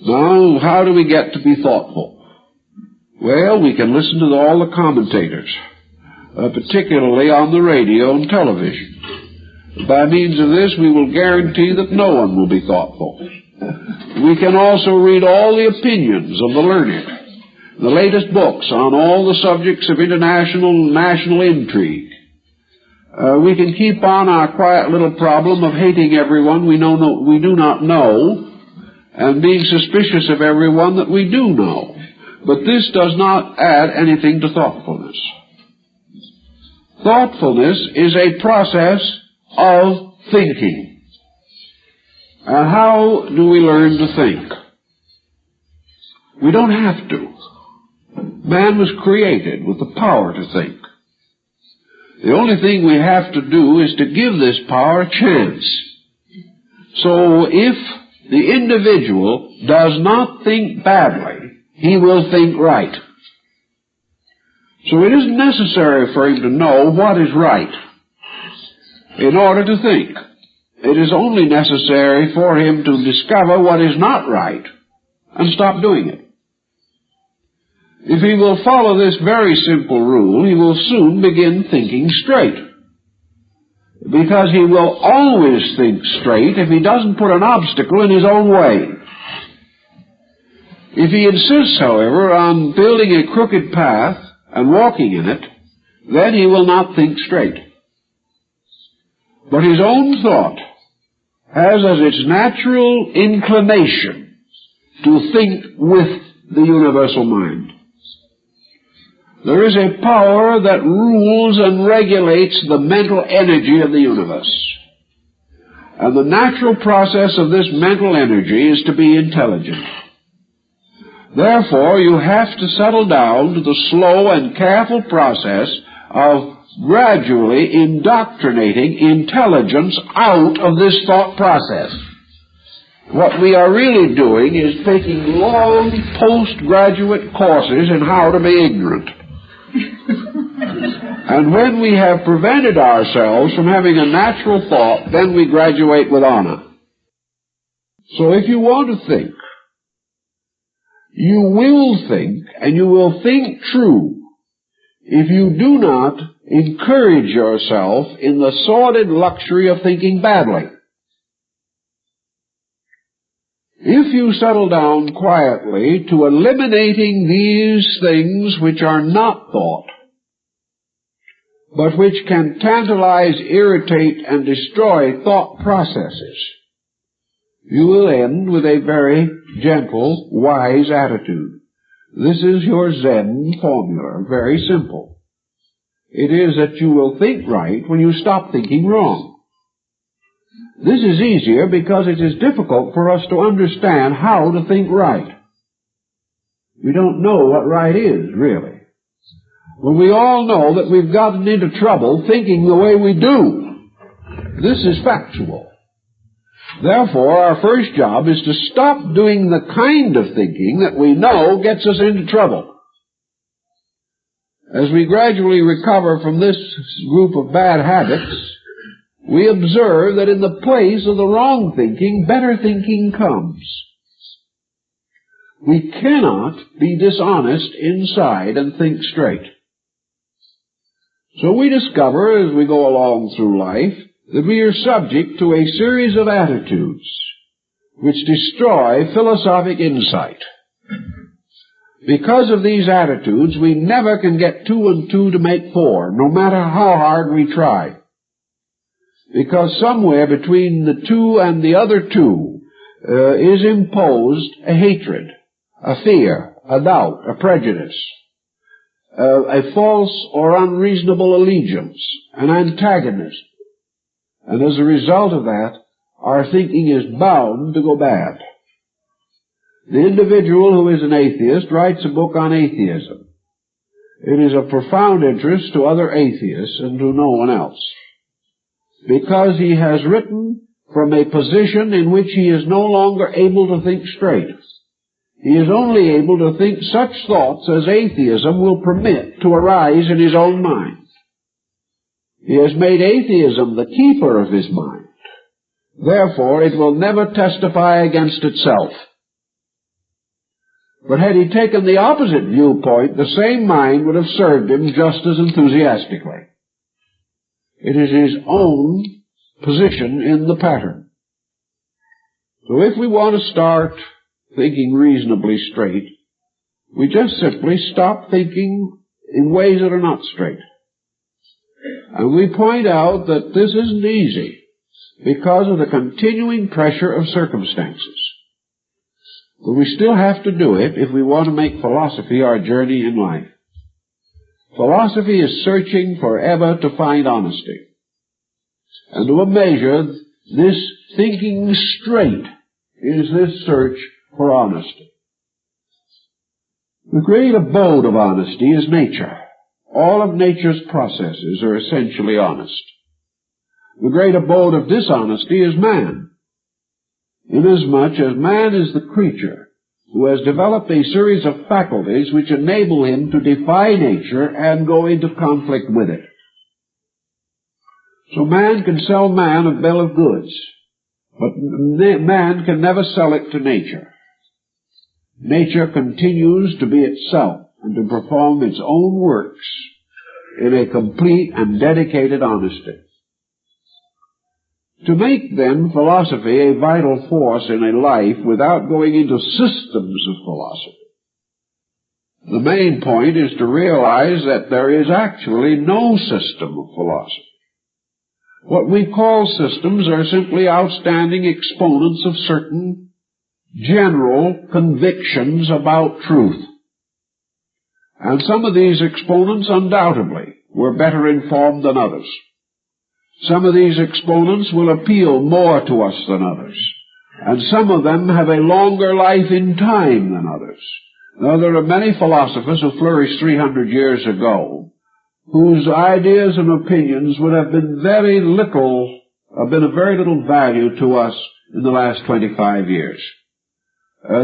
Now, how do we get to be thoughtful? Well, we can listen to all the commentators, particularly on the radio and television. By means of this, we will guarantee that no one will be thoughtful. We can also read all the opinions of the learned, the latest books on all the subjects of international and national intrigue. We can keep on our quiet little problem of hating everyone we do not know, and being suspicious of everyone that we do know. But this does not add anything to thoughtfulness. Thoughtfulness is a process of thinking. And how do we learn to think? We don't have to. Man was created with the power to think. The only thing we have to do is to give this power a chance. So if the individual does not think badly, he will think right. So it isn't necessary for him to know what is right in order to think. It is only necessary for him to discover what is not right and stop doing it. If he will follow this very simple rule, he will soon begin thinking straight. Because he will always think straight if he doesn't put an obstacle in his own way. If he insists, however, on building a crooked path and walking in it, then he will not think straight. But his own thought has as its natural inclination to think with the universal mind. There is a power that rules and regulates the mental energy of the universe. And the natural process of this mental energy is to be intelligent. Therefore, you have to settle down to the slow and careful process of gradually indoctrinating intelligence out of this thought process. What we are really doing is taking long postgraduate courses in how to be ignorant. And when we have prevented ourselves from having a natural thought, then we graduate with honor. So if you want to think, you will think, and you will think true, if you do not encourage yourself in the sordid luxury of thinking badly. If you settle down quietly to eliminating these things which are not thought, but which can tantalize, irritate, and destroy thought processes, you will end with a very gentle, wise attitude. This is your Zen formula, very simple. It is that you will think right when you stop thinking wrong. This is easier because it is difficult for us to understand how to think right. We don't know what right is, really. Well, we all know that we've gotten into trouble thinking the way we do. This is factual. Therefore, our first job is to stop doing the kind of thinking that we know gets us into trouble. As we gradually recover from this group of bad habits, we observe that in the place of the wrong thinking, better thinking comes. We cannot be dishonest inside and think straight. So we discover as we go along through life that we are subject to a series of attitudes which destroy philosophic insight. Because of these attitudes, we never can get 2 and 2 to make 4, no matter how hard we try. Because somewhere between the 2 and the other 2 is imposed a hatred, a fear, a doubt, a prejudice, a false or unreasonable allegiance, an antagonism. And as a result of that, our thinking is bound to go bad. The individual who is an atheist writes a book on atheism. It is of profound interest to other atheists and to no one else, because he has written from a position in which he is no longer able to think straight. He is only able to think such thoughts as atheism will permit to arise in his own mind. He has made atheism the keeper of his mind. Therefore, it will never testify against itself. But had he taken the opposite viewpoint, the same mind would have served him just as enthusiastically. It is his own position in the pattern. So if we want to start thinking reasonably straight, we just simply stop thinking in ways that are not straight. And we point out that this isn't easy because of the continuing pressure of circumstances. But we still have to do it if we want to make philosophy our journey in life. Philosophy is searching forever to find honesty. And to a measure, this thinking straight is this search for honesty. The great abode of honesty is nature. All of nature's processes are essentially honest. The great abode of dishonesty is man, inasmuch as man is the creature who has developed a series of faculties which enable him to defy nature and go into conflict with it. So man can sell man a bill of goods, but man can never sell it to nature. Nature continues to be itself and to perform its own works in a complete and dedicated honesty. To make, then, philosophy a vital force in a life without going into systems of philosophy, the main point is to realize that there is actually no system of philosophy. What we call systems are simply outstanding exponents of certain general convictions about truth. And some of these exponents undoubtedly were better informed than others. Some of these exponents will appeal more to us than others, and some of them have a longer life in time than others. Now, there are many philosophers who flourished 300 years ago whose ideas and opinions would have been of very little value to us in the last 25 years.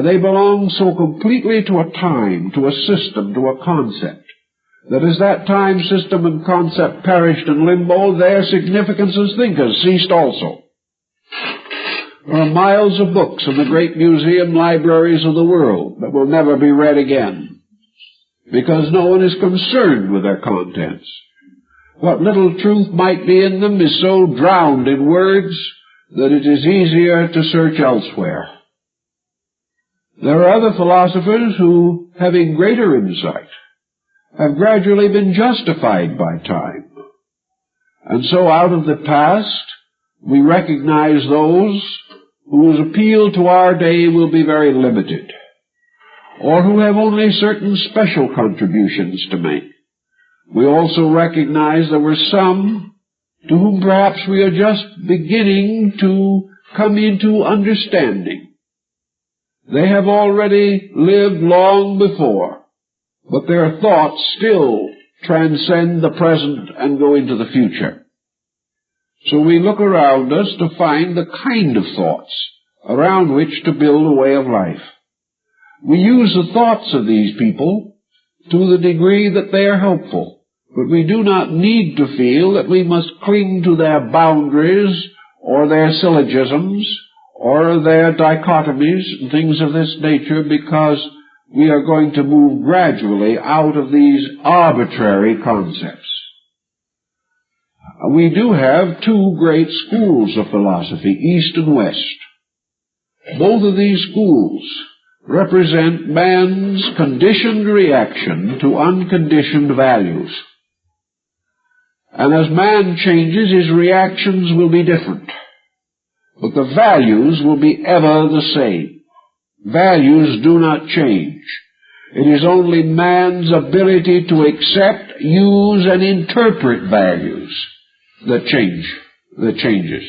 They belong so completely to a time, to a system, to a concept, that as that time, system, and concept perished in limbo, their significance as thinkers ceased also. There are miles of books in the great museum libraries of the world that will never be read again, because no one is concerned with their contents. What little truth might be in them is so drowned in words that it is easier to search elsewhere. There are other philosophers who, having greater insight, have gradually been justified by time. And so out of the past, we recognize those whose appeal to our day will be very limited, or who have only certain special contributions to make. We also recognize there were some to whom perhaps we are just beginning to come into understanding. They have already lived long before, but their thoughts still transcend the present and go into the future. So we look around us to find the kind of thoughts around which to build a way of life. We use the thoughts of these people to the degree that they are helpful, but we do not need to feel that we must cling to their boundaries or their syllogisms or their dichotomies and things of this nature, because we are going to move gradually out of these arbitrary concepts. We do have two great schools of philosophy, East and West. Both of these schools represent man's conditioned reaction to unconditioned values. And as man changes, his reactions will be different. But the values will be ever the same. Values do not change. It is only man's ability to accept, use, and interpret values that changes.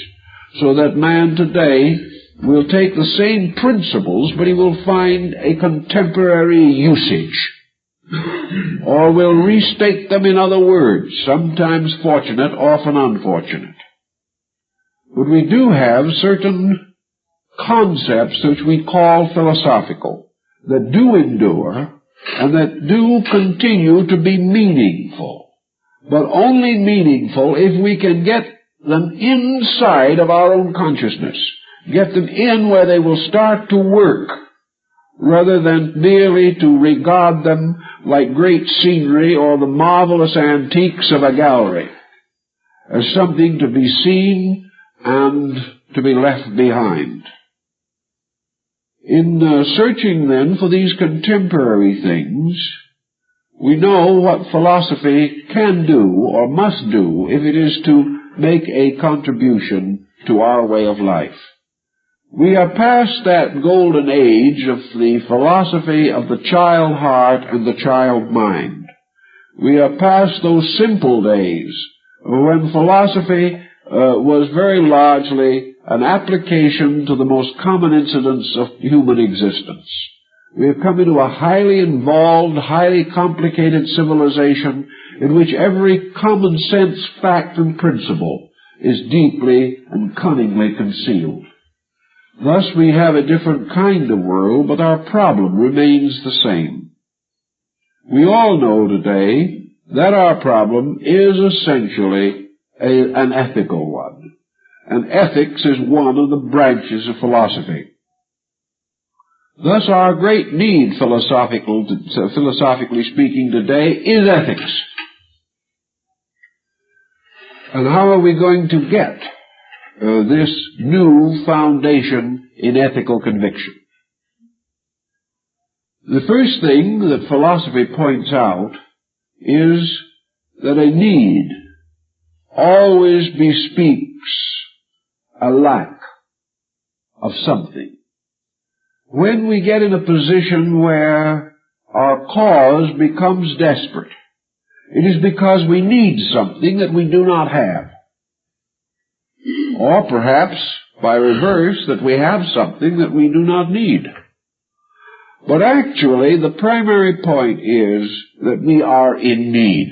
So that man today will take the same principles, but he will find a contemporary usage, or will restate them in other words, sometimes fortunate, often unfortunate. But we do have certain concepts which we call philosophical, that do endure, and that do continue to be meaningful, but only meaningful if we can get them inside of our own consciousness, get them in where they will start to work, rather than merely to regard them like great scenery or the marvelous antiques of a gallery, as something to be seen and to be left behind. In searching then for these contemporary things, we know what philosophy can do or must do if it is to make a contribution to our way of life. We are past that golden age of the philosophy of the child heart and the child mind. We are past those simple days when philosophy was very largely an application to the most common incidents of human existence. We have come into a highly involved, highly complicated civilization in which every common sense fact and principle is deeply and cunningly concealed. Thus we have a different kind of world, but our problem remains the same. We all know today that our problem is essentially an ethical one. And ethics is one of the branches of philosophy. Thus our great need, philosophically speaking, today is ethics. And how are we going to get this new foundation in ethical conviction? The first thing that philosophy points out is that a need always bespeaks a lack of something. When we get in a position where our cause becomes desperate, it is because we need something that we do not have. Or perhaps, by reverse, that we have something that we do not need. But actually, the primary point is that we are in need.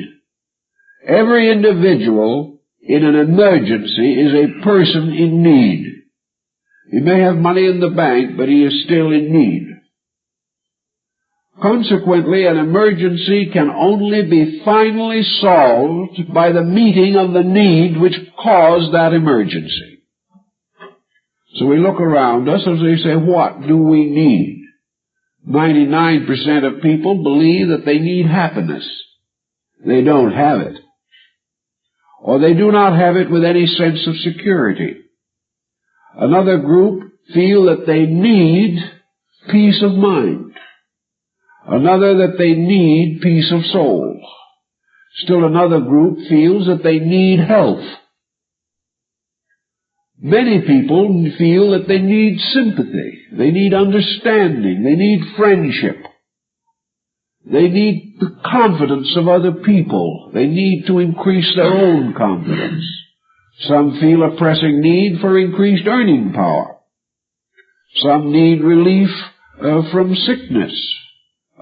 Every individual in an emergency is a person in need. He may have money in the bank, but he is still in need. Consequently, an emergency can only be finally solved by the meeting of the need which caused that emergency. So we look around us and we say, what do we need? 99% of people believe that they need happiness. They don't have it. Or they do not have it with any sense of security. Another group feel that they need peace of mind. Another that they need peace of soul. Still another group feels that they need health. Many people feel that they need sympathy. They need understanding. They need friendship. They need the confidence of other people. They need to increase their own confidence. Some feel a pressing need for increased earning power. Some need relief from sickness.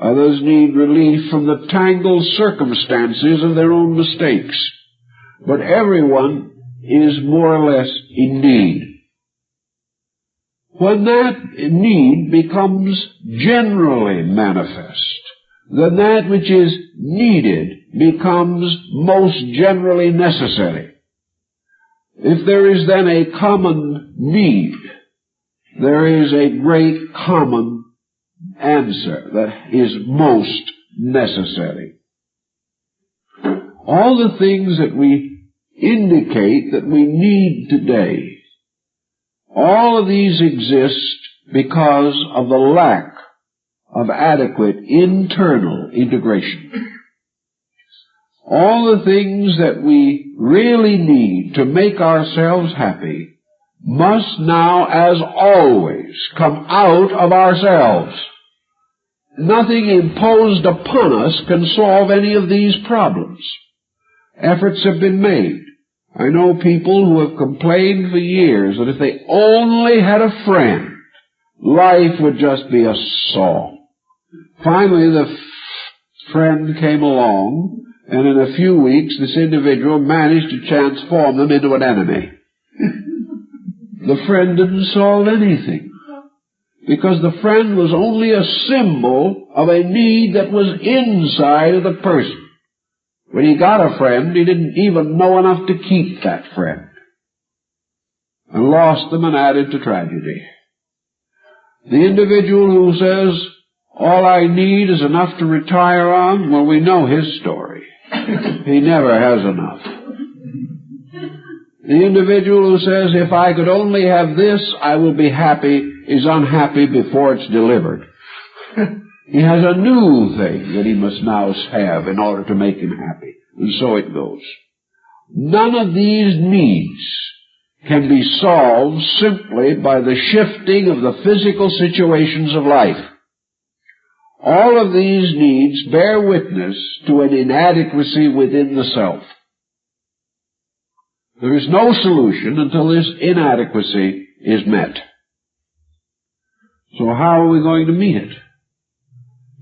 Others need relief from the tangled circumstances of their own mistakes. But everyone is more or less in need. When that need becomes generally manifest, then that which is needed becomes most generally necessary. If there is then a common need, there is a great common answer that is most necessary. All the things that we indicate that we need today, all of these exist because of the lack of adequate internal integration. All the things that we really need to make ourselves happy must now, as always, come out of ourselves. Nothing imposed upon us can solve any of these problems. Efforts have been made. I know people who have complained for years that if they only had a friend, life would just be a song. Finally, the friend came along, and in a few weeks, this individual managed to transform them into an enemy. The friend didn't solve anything, because the friend was only a symbol of a need that was inside of the person. When he got a friend, he didn't even know enough to keep that friend, and lost them and added to tragedy. The individual who says, all I need is enough to retire on, well, we know his story. He never has enough. The individual who says, if I could only have this, I will be happy, is unhappy before it's delivered. He has a new thing that he must now have in order to make him happy. And so it goes. None of these needs can be solved simply by the shifting of the physical situations of life. All of these needs bear witness to an inadequacy within the self. There is no solution until this inadequacy is met. So how are we going to meet it?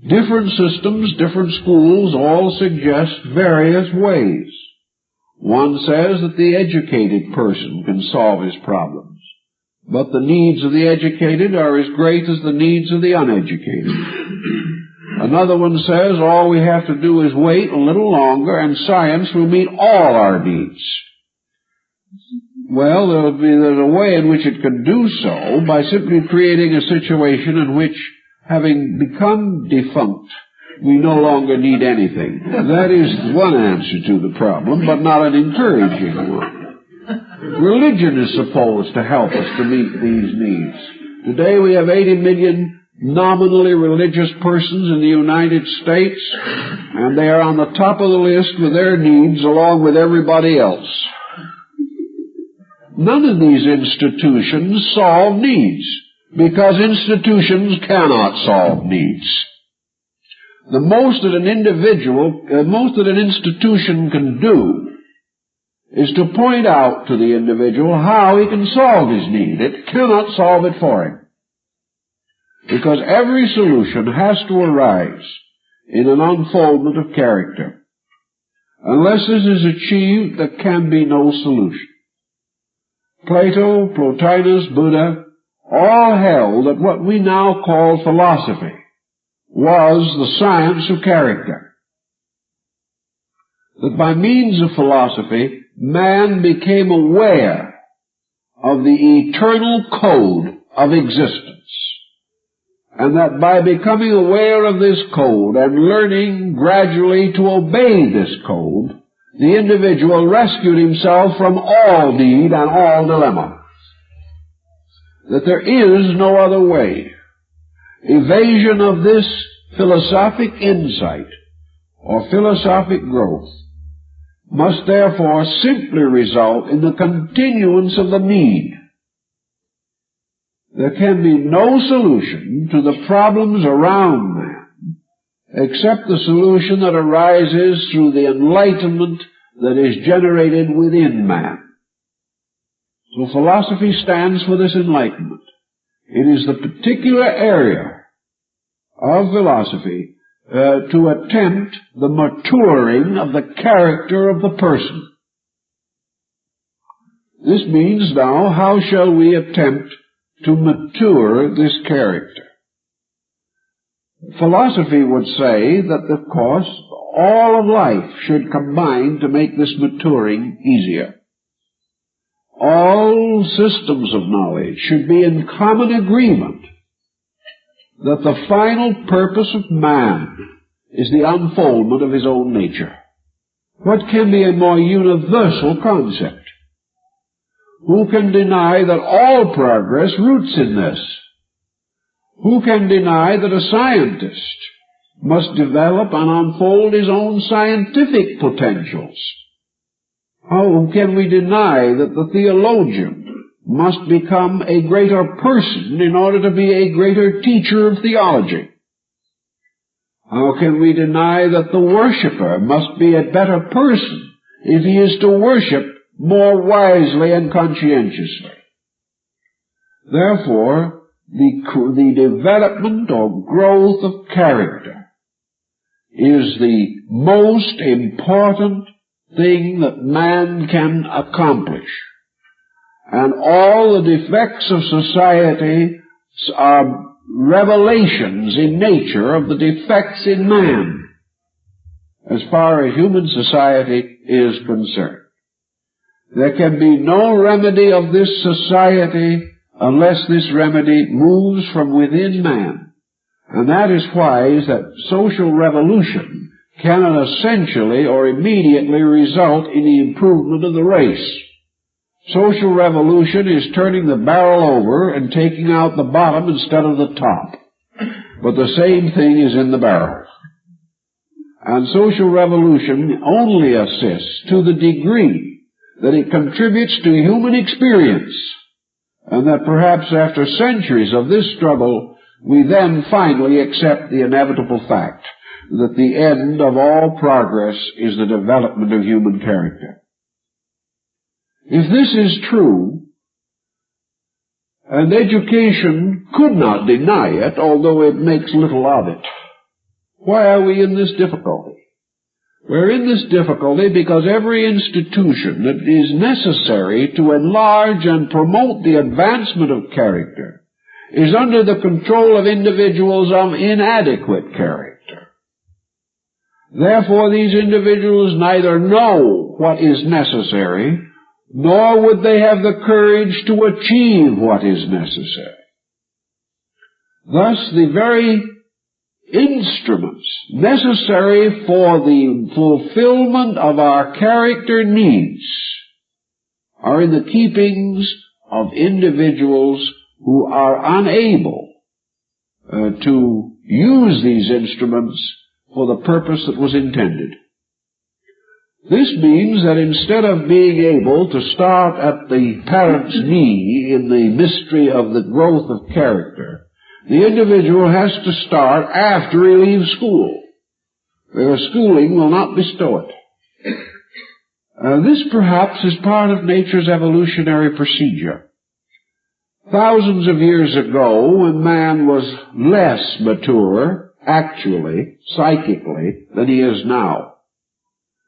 Different systems, different schools all suggest various ways. One says that the educated person can solve his problems, but the needs of the educated are as great as the needs of the uneducated. Another one says all we have to do is wait a little longer and science will meet all our needs. Well, there's a way in which it can do so by simply creating a situation in which, having become defunct, we no longer need anything. That is one answer to the problem, but not an encouraging one. Religion is supposed to help us to meet these needs. Today we have 80 million nominally religious persons in the United States, and they are on the top of the list with their needs along with everybody else. None of these institutions solve needs, because institutions cannot solve needs. The most that an institution can do is to point out to the individual how he can solve his need. It cannot solve it for him. Because every solution has to arise in an unfoldment of character. Unless this is achieved, there can be no solution. Plato, Plotinus, Buddha, all held that what we now call philosophy was the science of character. That by means of philosophy, man became aware of the eternal code of existence. And that by becoming aware of this code and learning gradually to obey this code, the individual rescued himself from all need and all dilemma. That there is no other way. Evasion of this philosophic insight or philosophic growth must therefore simply result in the continuance of the need. There can be no solution to the problems around man except the solution that arises through the enlightenment that is generated within man. So philosophy stands for this enlightenment. It is the particular area of philosophy to attempt the maturing of the character of the person. This means now, how shall we attempt to mature this character? Philosophy would say that, of course, all of life should combine to make this maturing easier. All systems of knowledge should be in common agreement that the final purpose of man is the unfoldment of his own nature. What can be a more universal concept? Who can deny that all progress roots in this? Who can deny that a scientist must develop and unfold his own scientific potentials? How can we deny that the theologian must become a greater person in order to be a greater teacher of theology? How can we deny that the worshipper must be a better person if he is to worship more wisely and conscientiously. Therefore, the development or growth of character is the most important thing that man can accomplish. And all the defects of society are revelations in nature of the defects in man, as far as human society is concerned. There can be no remedy of this society unless this remedy moves from within man. And that is why that social revolution cannot essentially or immediately result in the improvement of the race. Social revolution is turning the barrel over and taking out the bottom instead of the top. But the same thing is in the barrel. And social revolution only assists to the degree that it contributes to human experience, and that perhaps after centuries of this struggle, we then finally accept the inevitable fact that the end of all progress is the development of human character. If this is true, and education could not deny it, although it makes little of it, why are we in this difficulty? We're in this difficulty because every institution that is necessary to enlarge and promote the advancement of character is under the control of individuals of inadequate character. Therefore, these individuals neither know what is necessary, nor would they have the courage to achieve what is necessary. Thus, the very instruments necessary for the fulfillment of our character needs are in the keepings of individuals who are unable to use these instruments for the purpose that was intended. This means that instead of being able to start at the parent's knee in the mystery of the growth of character, the individual has to start after he leaves school, where schooling will not bestow it. This perhaps is part of nature's evolutionary procedure. Thousands of years ago, when man was less mature, actually, psychically, than he is now,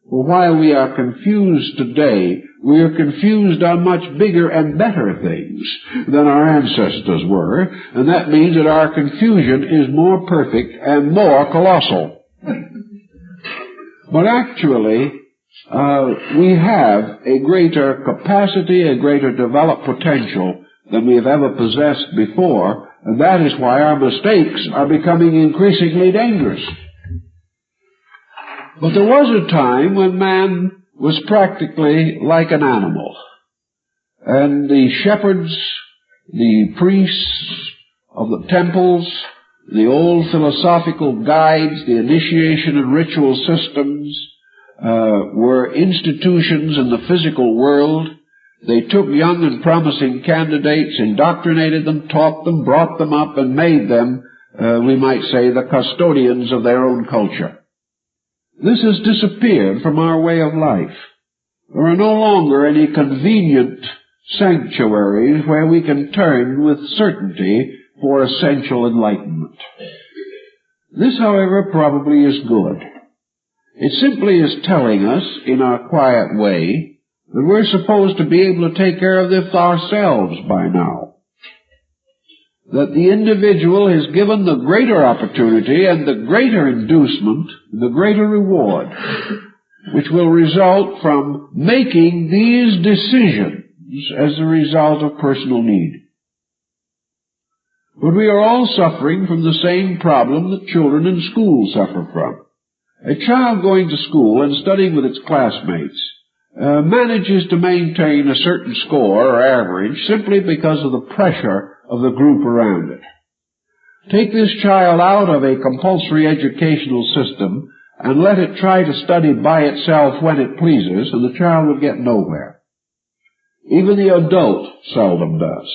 well, while we are confused today, we are confused on much bigger and better things than our ancestors were, and that means that our confusion is more perfect and more colossal. But actually, we have a greater capacity, a greater developed potential than we have ever possessed before, and that is why our mistakes are becoming increasingly dangerous. But there was a time when man was practically like an animal, and the shepherds, the priests of the temples, the old philosophical guides, the initiation and ritual systems were institutions in the physical world. They took young and promising candidates, indoctrinated them, taught them, brought them up, and made them, we might say, the custodians of their own culture. This has disappeared from our way of life. There are no longer any convenient sanctuaries where we can turn with certainty for essential enlightenment. This, however, probably is good. It simply is telling us, in our quiet way, that we're supposed to be able to take care of this ourselves by now. That the individual is given the greater opportunity and the greater inducement, the greater reward, which will result from making these decisions as a result of personal need. But we are all suffering from the same problem that children in school suffer from. A child going to school and studying with its classmates manages to maintain a certain score or average simply because of the pressure of the group around it. Take this child out of a compulsory educational system and let it try to study by itself when it pleases, and the child will get nowhere. Even the adult seldom does.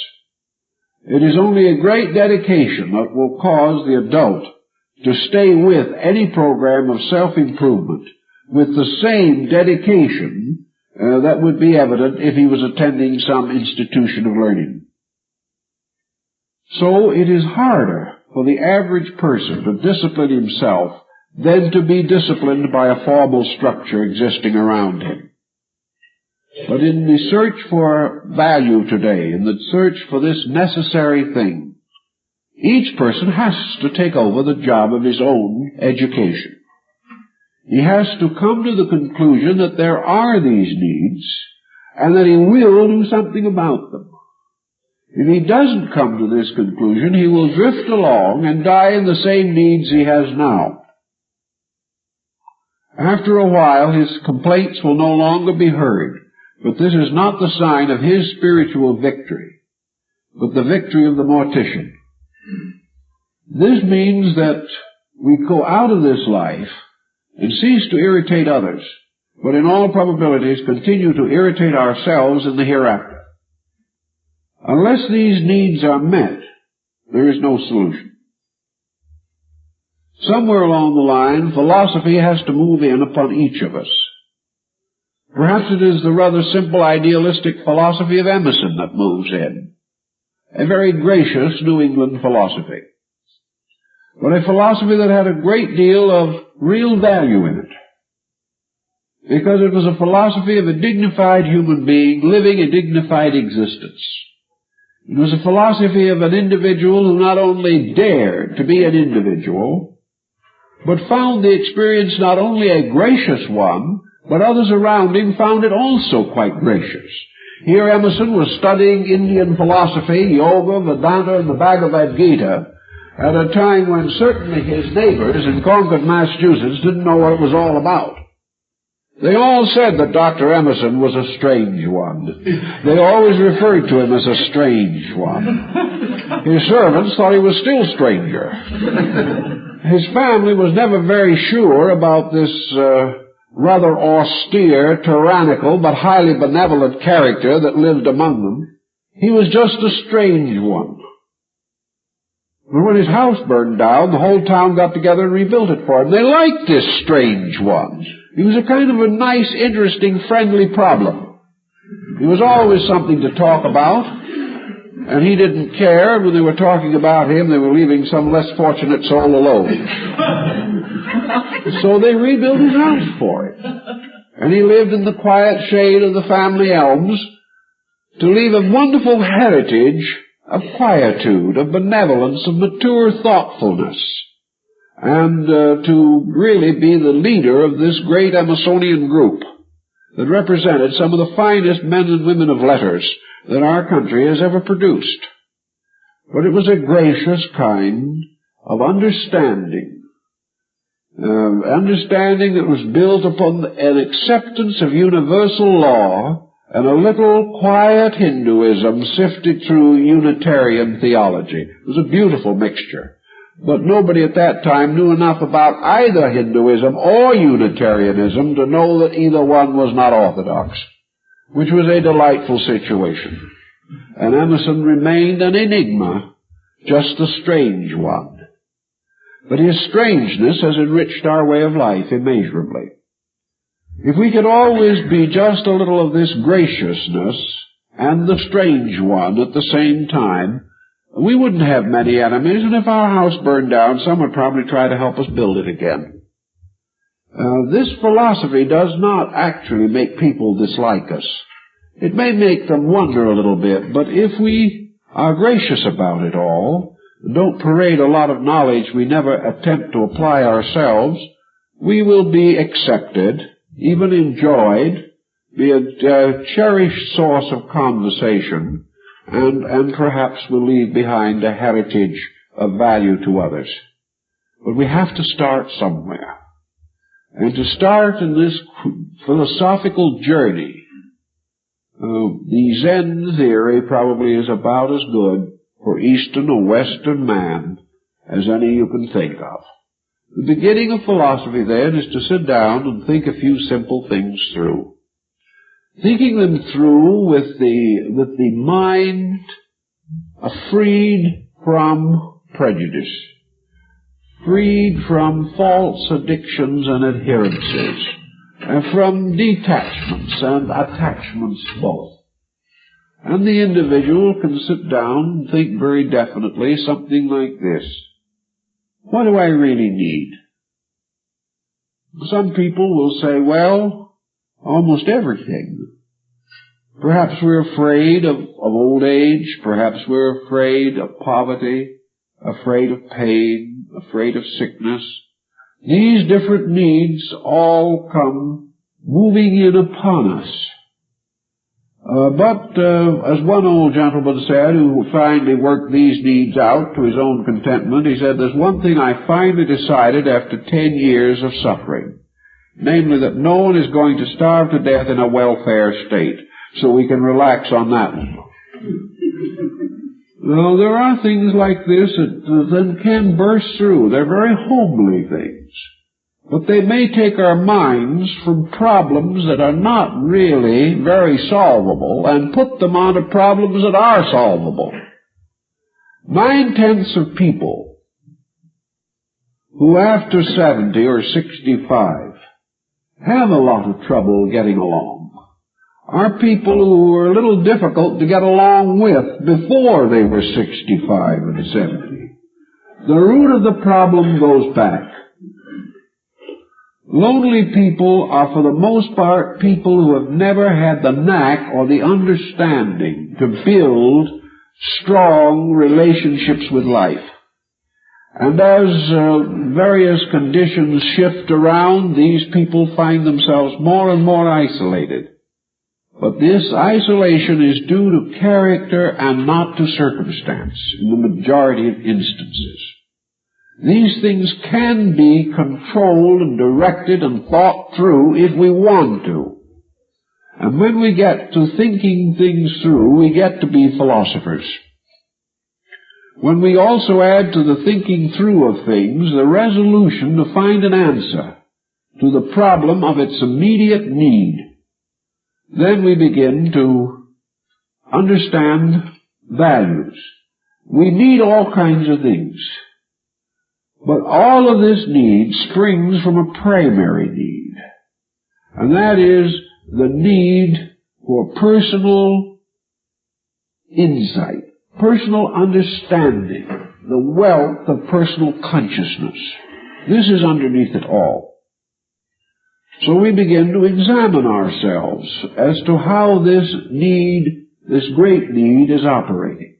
It is only a great dedication that will cause the adult to stay with any program of self-improvement with the same dedication that would be evident if he was attending some institution of learning. So it is harder for the average person to discipline himself than to be disciplined by a formal structure existing around him. But in the search for value today, in the search for this necessary thing, each person has to take over the job of his own education. He has to come to the conclusion that there are these needs and that he will do something about them. If he doesn't come to this conclusion, he will drift along and die in the same needs he has now. After a while, his complaints will no longer be heard, but this is not the sign of his spiritual victory, but the victory of the mortician. This means that we go out of this life and cease to irritate others, but in all probabilities continue to irritate ourselves in the hereafter. Unless these needs are met, there is no solution. Somewhere along the line, philosophy has to move in upon each of us. Perhaps it is the rather simple idealistic philosophy of Emerson that moves in. A very gracious New England philosophy. But a philosophy that had a great deal of real value in it. Because it was a philosophy of a dignified human being living a dignified existence. It was a philosophy of an individual who not only dared to be an individual, but found the experience not only a gracious one, but others around him found it also quite gracious. Here Emerson was studying Indian philosophy, yoga, Vedanta, and the Bhagavad Gita, at a time when certainly his neighbors in Concord, Massachusetts, didn't know what it was all about. They all said that Dr. Emerson was a strange one. They always referred to him as a strange one. His servants thought he was still stranger. His family was never very sure about this rather austere, tyrannical, but highly benevolent character that lived among them. He was just a strange one. But when his house burned down, the whole town got together and rebuilt it for him. They liked this strange one. He was a kind of a nice, interesting, friendly problem. He was always something to talk about, and he didn't care. When they were talking about him, they were leaving some less fortunate soul alone. So they rebuilt his house for him. And he lived in the quiet shade of the family elms to leave a wonderful heritage of quietude, of benevolence, of mature thoughtfulness, and to really be the leader of this great Emersonian group that represented some of the finest men and women of letters that our country has ever produced. But it was a gracious kind of understanding that was built upon an acceptance of universal law and a little quiet Hinduism sifted through Unitarian theology. It was a beautiful mixture. But nobody at that time knew enough about either Hinduism or Unitarianism to know that either one was not orthodox, which was a delightful situation. And Emerson remained an enigma, just a strange one. But his strangeness has enriched our way of life immeasurably. If we could always be just a little of this graciousness and the strange one at the same time, we wouldn't have many enemies, and if our house burned down, some would probably try to help us build it again. This philosophy does not actually make people dislike us. It may make them wonder a little bit, but if we are gracious about it all, don't parade a lot of knowledge we never attempt to apply ourselves, we will be accepted, even enjoyed, be a cherished source of conversation, and perhaps will leave behind a heritage of value to others. But we have to start somewhere. And to start in this philosophical journey, the Zen theory probably is about as good for Eastern or Western man as any you can think of. The beginning of philosophy, then, is to sit down and think a few simple things through. Thinking them through with the mind freed from prejudice, freed from false addictions and adherences, from detachments and attachments both. And the individual can sit down and think very definitely something like this: what do I really need? Some people will say, well, almost everything. Perhaps we're afraid of old age, perhaps we're afraid of poverty, afraid of pain, afraid of sickness. These different needs all come moving in upon us. But as one old gentleman said, who finally worked these needs out to his own contentment, he said, there's one thing I finally decided after 10 years of suffering, namely that no one is going to starve to death in a welfare state, so we can relax on that one. Well, there are things like this that can burst through. They're very homely things. But they may take our minds from problems that are not really very solvable and put them onto problems that are solvable. 9/10 of people who after 70 or 65 have a lot of trouble getting along are people who were a little difficult to get along with before they were 65 and 70. The root of the problem goes back. Lonely people are for the most part people who have never had the knack or the understanding to build strong relationships with life. And as various conditions shift around, these people find themselves more and more isolated. But this isolation is due to character and not to circumstance in the majority of instances. These things can be controlled and directed and thought through if we want to. And when we get to thinking things through, we get to be philosophers. When we also add to the thinking through of things the resolution to find an answer to the problem of its immediate need, then we begin to understand values. We need all kinds of things. But all of this need springs from a primary need. And that is the need for personal insight, personal understanding, the wealth of personal consciousness. This is underneath it all. So we begin to examine ourselves as to how this need, this great need, is operating.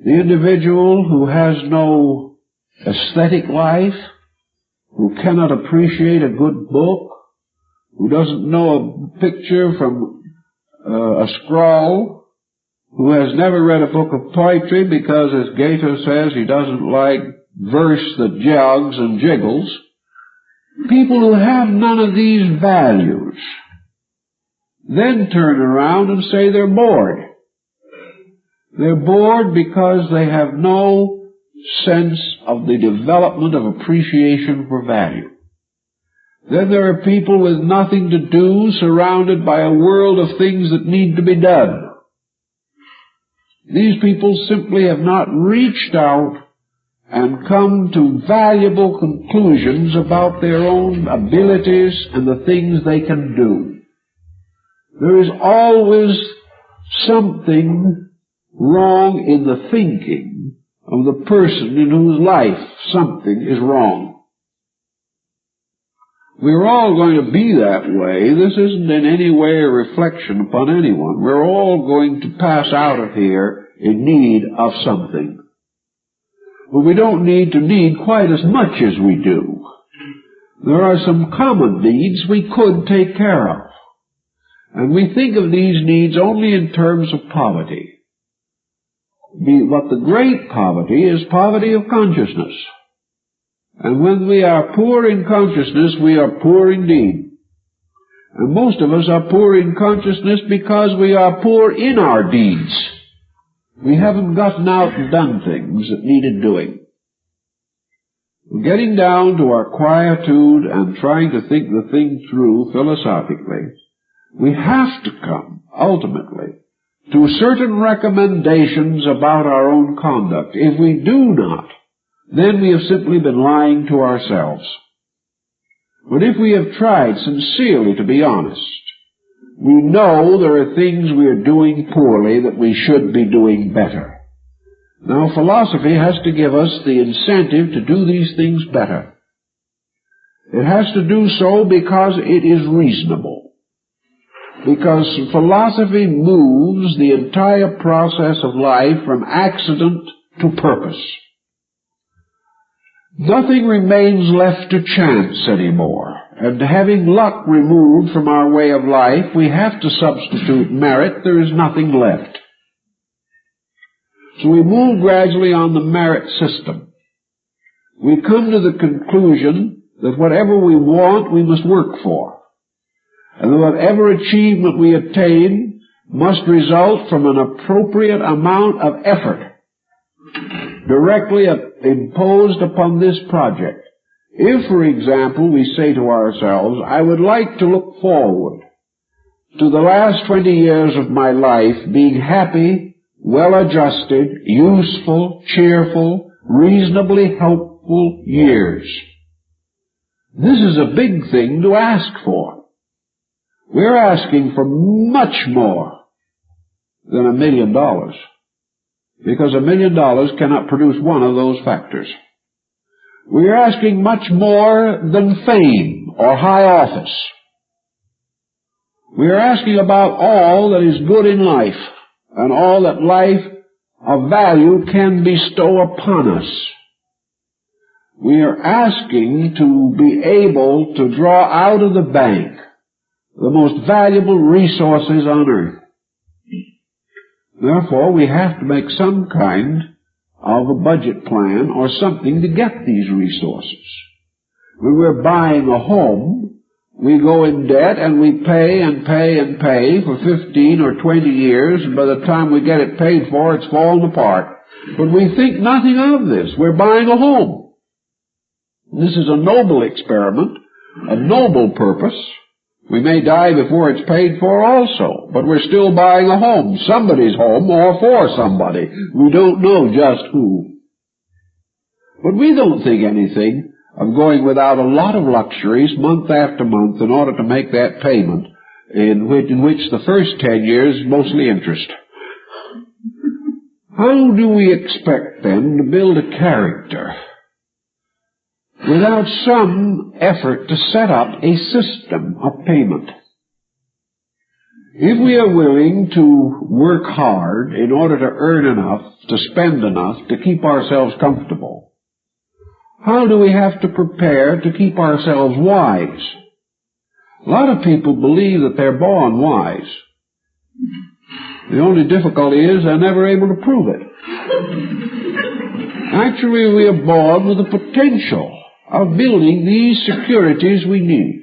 The individual who has no aesthetic life, who cannot appreciate a good book, who doesn't know a picture from a scrawl, who has never read a book of poetry because, as Goethe says, he doesn't like verse that jogs and jiggles. People who have none of these values then turn around and say they're bored. They're bored because they have no sense of the development of appreciation for value. Then there are people with nothing to do, surrounded by a world of things that need to be done. These people simply have not reached out and come to valuable conclusions about their own abilities and the things they can do. There is always something wrong in the thinking of the person in whose life something is wrong. We're all going to be that way. This isn't in any way a reflection upon anyone. We're all going to pass out of here in need of something. But we don't need to need quite as much as we do. There are some common needs we could take care of. And we think of these needs only in terms of poverty. But the great poverty is poverty of consciousness. And when we are poor in consciousness, we are poor indeed. And most of us are poor in consciousness because we are poor in our deeds. We haven't gotten out and done things that needed doing. Getting down to our quietude and trying to think the thing through philosophically, we have to come, ultimately, to certain recommendations about our own conduct. If we do not, then we have simply been lying to ourselves. But if we have tried sincerely to be honest, we know there are things we are doing poorly that we should be doing better. Now, philosophy has to give us the incentive to do these things better. It has to do so because it is reasonable. Because philosophy moves the entire process of life from accident to purpose. Nothing remains left to chance anymore, and having luck removed from our way of life, we have to substitute merit. There is nothing left. So we move gradually on the merit system. We come to the conclusion that whatever we want, we must work for, and that whatever achievement we attain must result from an appropriate amount of effort directly imposed upon this project. If, for example, we say to ourselves, I would like to look forward to the last 20 years of my life being happy, well-adjusted, useful, cheerful, reasonably helpful years. This is a big thing to ask for. We're asking for much more than $1 million. Because $1 million cannot produce one of those factors. We are asking much more than fame or high office. We are asking about all that is good in life and all that life of value can bestow upon us. We are asking to be able to draw out of the bank the most valuable resources on earth. Therefore, we have to make some kind of a budget plan or something to get these resources. When we're buying a home, we go in debt and we pay and pay and pay for 15 or 20 years, and by the time we get it paid for, it's fallen apart. But we think nothing of this. We're buying a home. This is a noble experiment, a noble purpose. We may die before it's paid for also, but we're still buying a home, somebody's home, or for somebody. We don't know just who. But we don't think anything of going without a lot of luxuries month after month in order to make that payment, in which the first 10 years is mostly interest. How do we expect, then, to build a character without some effort to set up a system of payment? If we are willing to work hard in order to earn enough, to spend enough, to keep ourselves comfortable, how do we have to prepare to keep ourselves wise? A lot of people believe that they're born wise. The only difficulty is they're never able to prove it. Actually, we are born with the potential of building these securities we need.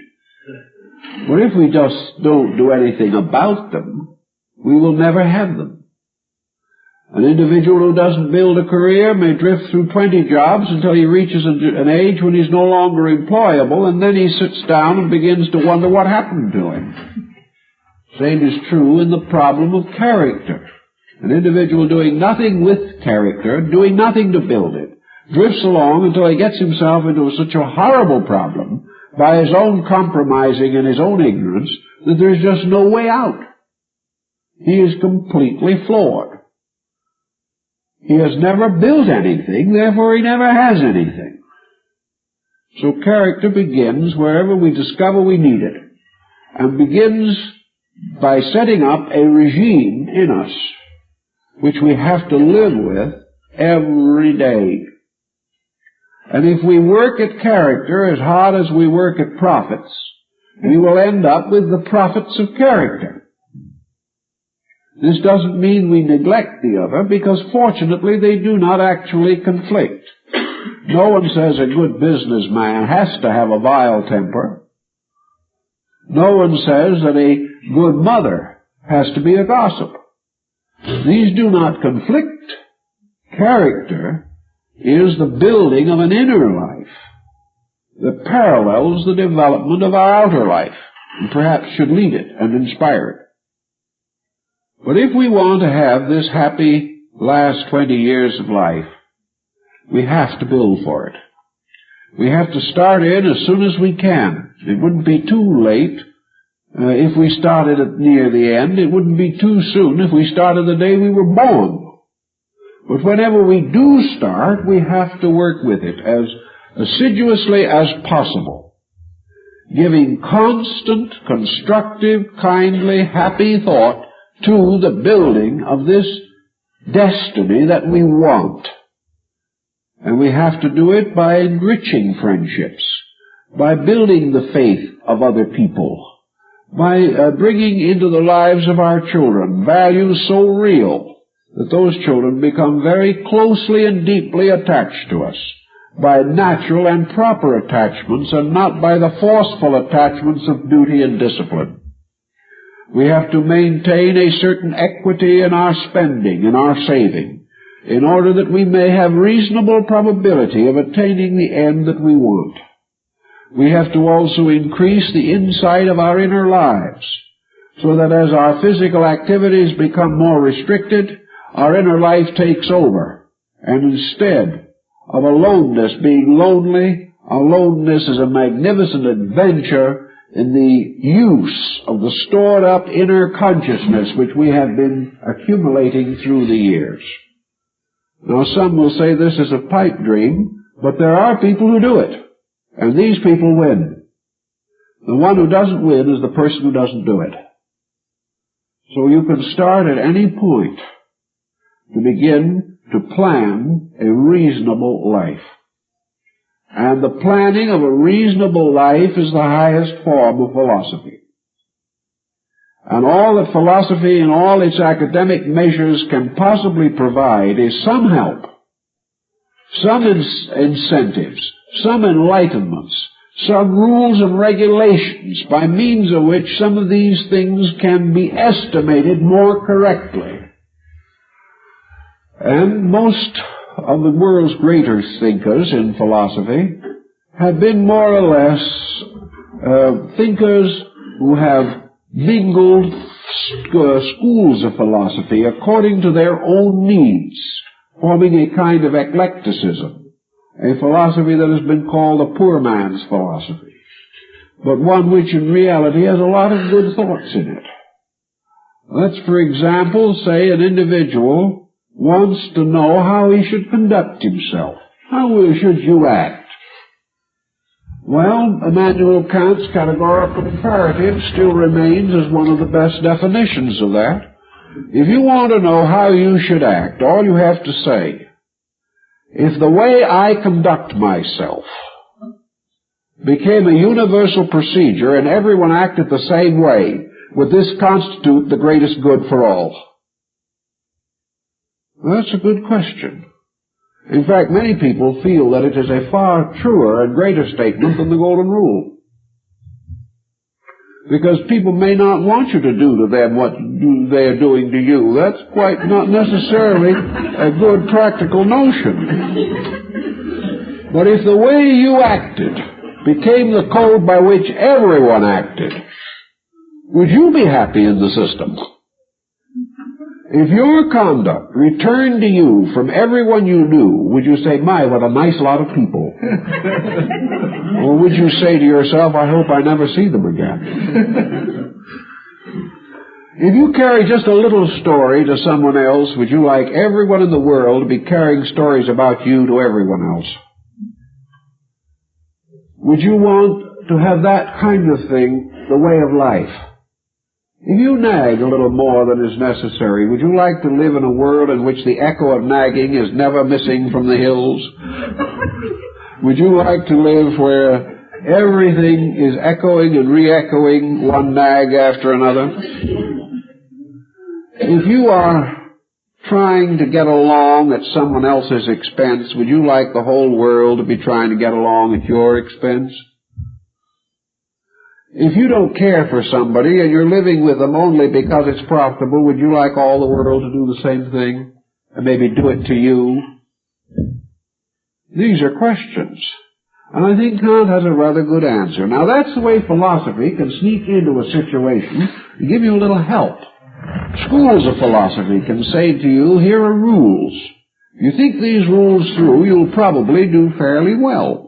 But if we just don't do anything about them, we will never have them. An individual who doesn't build a career may drift through 20 jobs until he reaches an age when he's no longer employable, and then he sits down and begins to wonder what happened to him. Same is true in the problem of character. An individual doing nothing with character, doing nothing to build it, drifts along until he gets himself into such a horrible problem by his own compromising and his own ignorance that there's just no way out. He is completely floored. He has never built anything, therefore he never has anything. So character begins wherever we discover we need it, and begins by setting up a regime in us which we have to live with every day. And if we work at character as hard as we work at profits, we will end up with the profits of character. This doesn't mean we neglect the other, because fortunately they do not actually conflict. No one says a good businessman has to have a vile temper. No one says that a good mother has to be a gossip. These do not conflict. Character is the building of an inner life that parallels the development of our outer life, and perhaps should lead it and inspire it. But if we want to have this happy last 20 years of life, we have to build for it. We have to start in as soon as we can. It wouldn't be too late if we started at near the end. It wouldn't be too soon if we started the day we were born. But whenever we do start, we have to work with it as assiduously as possible, giving constant, constructive, kindly, happy thought to the building of this destiny that we want. And we have to do it by enriching friendships, by building the faith of other people, by bringing into the lives of our children values so real that those children become very closely and deeply attached to us, by natural and proper attachments and not by the forceful attachments of duty and discipline. We have to maintain a certain equity in our spending, in our saving, in order that we may have reasonable probability of attaining the end that we want. We have to also increase the insight of our inner lives, so that as our physical activities become more restricted, our inner life takes over, and instead of aloneness being lonely, aloneness is a magnificent adventure in the use of the stored up inner consciousness which we have been accumulating through the years. Now some will say this is a pipe dream, but there are people who do it, and these people win. The one who doesn't win is the person who doesn't do it. So you can start at any point to begin to plan a reasonable life. And the planning of a reasonable life is the highest form of philosophy. And all that philosophy and all its academic measures can possibly provide is some help, some incentives, some enlightenments, some rules and regulations by means of which some of these things can be estimated more correctly. And most of the world's greater thinkers in philosophy have been more or less thinkers who have mingled schools of philosophy according to their own needs, forming a kind of eclecticism, a philosophy that has been called a poor man's philosophy, but one which in reality has a lot of good thoughts in it. Let's, for example, say an individual wants to know how he should conduct himself. How should you act? Well, Immanuel Kant's categorical imperative still remains as one of the best definitions of that. If you want to know how you should act, all you have to say, if the way I conduct myself became a universal procedure and everyone acted the same way, would this constitute the greatest good for all? Well, that's a good question. In fact, many people feel that it is a far truer and greater statement than the Golden Rule. Because people may not want you to do to them what they are doing to you. That's quite not necessarily a good practical notion. But if the way you acted became the code by which everyone acted, would you be happy in the system? If your conduct returned to you from everyone you knew, would you say, my, what a nice lot of people? Or would you say to yourself, I hope I never see them again? If you carry just a little story to someone else, would you like everyone in the world to be carrying stories about you to everyone else? Would you want to have that kind of thing, the way of life? If you nag a little more than is necessary, would you like to live in a world in which the echo of nagging is never missing from the hills? Would you like to live where everything is echoing and re-echoing one nag after another? If you are trying to get along at someone else's expense, would you like the whole world to be trying to get along at your expense? If you don't care for somebody and you're living with them only because it's profitable, would you like all the world to do the same thing and maybe do it to you? These are questions. And I think Kant has a rather good answer. Now that's the way philosophy can sneak into a situation and give you a little help. Schools of philosophy can say to you, here are rules. If you think these rules through, you'll probably do fairly well.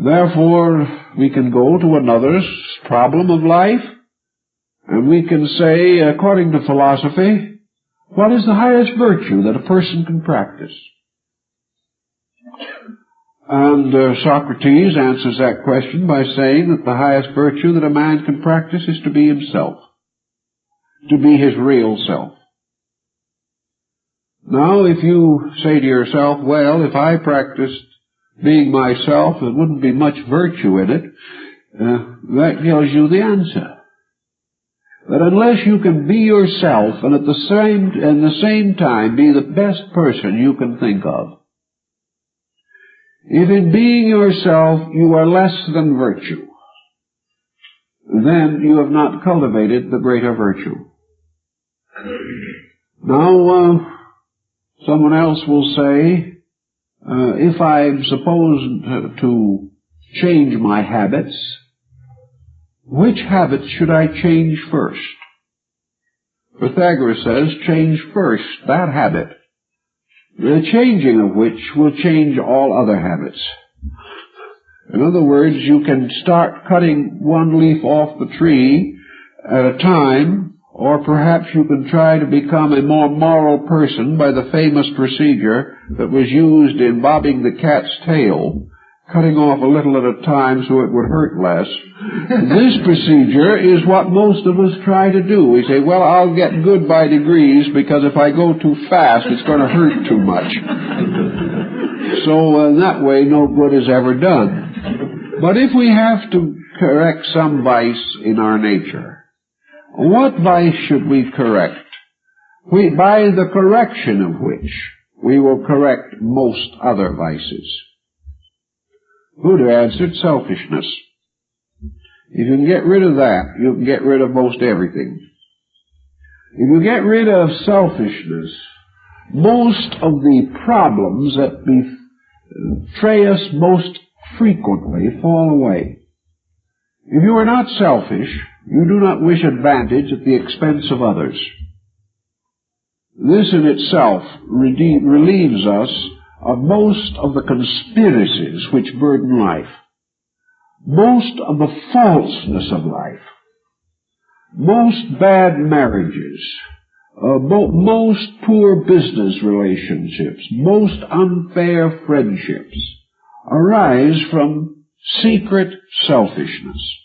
Therefore, we can go to another problem of life, and we can say, according to philosophy, what is the highest virtue that a person can practice? And Socrates answers that question by saying that the highest virtue that a man can practice is to be himself, to be his real self. Now, if you say to yourself, well, if I practiced being myself, there wouldn't be much virtue in it, that tells you the answer. That unless you can be yourself and at the same time be the best person you can think of, if in being yourself you are less than virtue, then you have not cultivated the greater virtue. Now, someone else will say, if I'm supposed to change my habits, which habits should I change first? Pythagoras says, change first that habit, the changing of which will change all other habits. In other words, you can start cutting one leaf off the tree at a time, or perhaps you can try to become a more moral person by the famous procedure that was used in bobbing the cat's tail, cutting off a little at a time so it would hurt less. This procedure is what most of us try to do. We say, well, I'll get good by degrees because if I go too fast, it's going to hurt too much. So that way, no good is ever done. But if we have to correct some vice in our nature, what vice should we correct? By the correction of which we will correct most other vices. Buddha answered, selfishness. If you can get rid of that, you can get rid of most everything. If you get rid of selfishness, most of the problems that betray us most frequently fall away. If you are not selfish, you do not wish advantage at the expense of others. This in itself relieves us of most of the conspiracies which burden life, most of the falseness of life, most bad marriages, most poor business relationships, most unfair friendships arise from secret selfishness.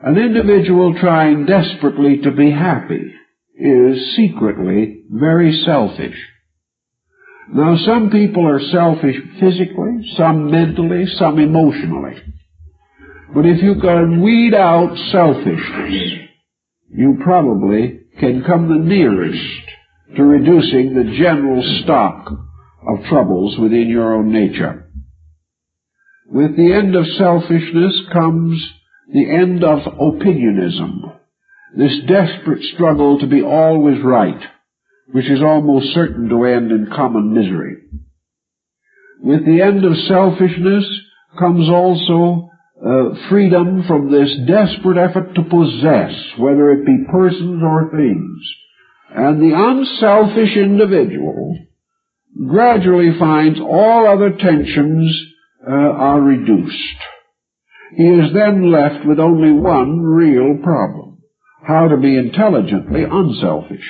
An individual trying desperately to be happy is secretly very selfish. Now, some people are selfish physically, some mentally, some emotionally. But if you can weed out selfishness, you probably can come the nearest to reducing the general stock of troubles within your own nature. With the end of selfishness comes the end of opinionism, this desperate struggle to be always right, which is almost certain to end in common misery. With the end of selfishness comes also freedom from this desperate effort to possess, whether it be persons or things. And the unselfish individual gradually finds all other tensions are reduced. He is then left with only one real problem: how to be intelligently unselfish.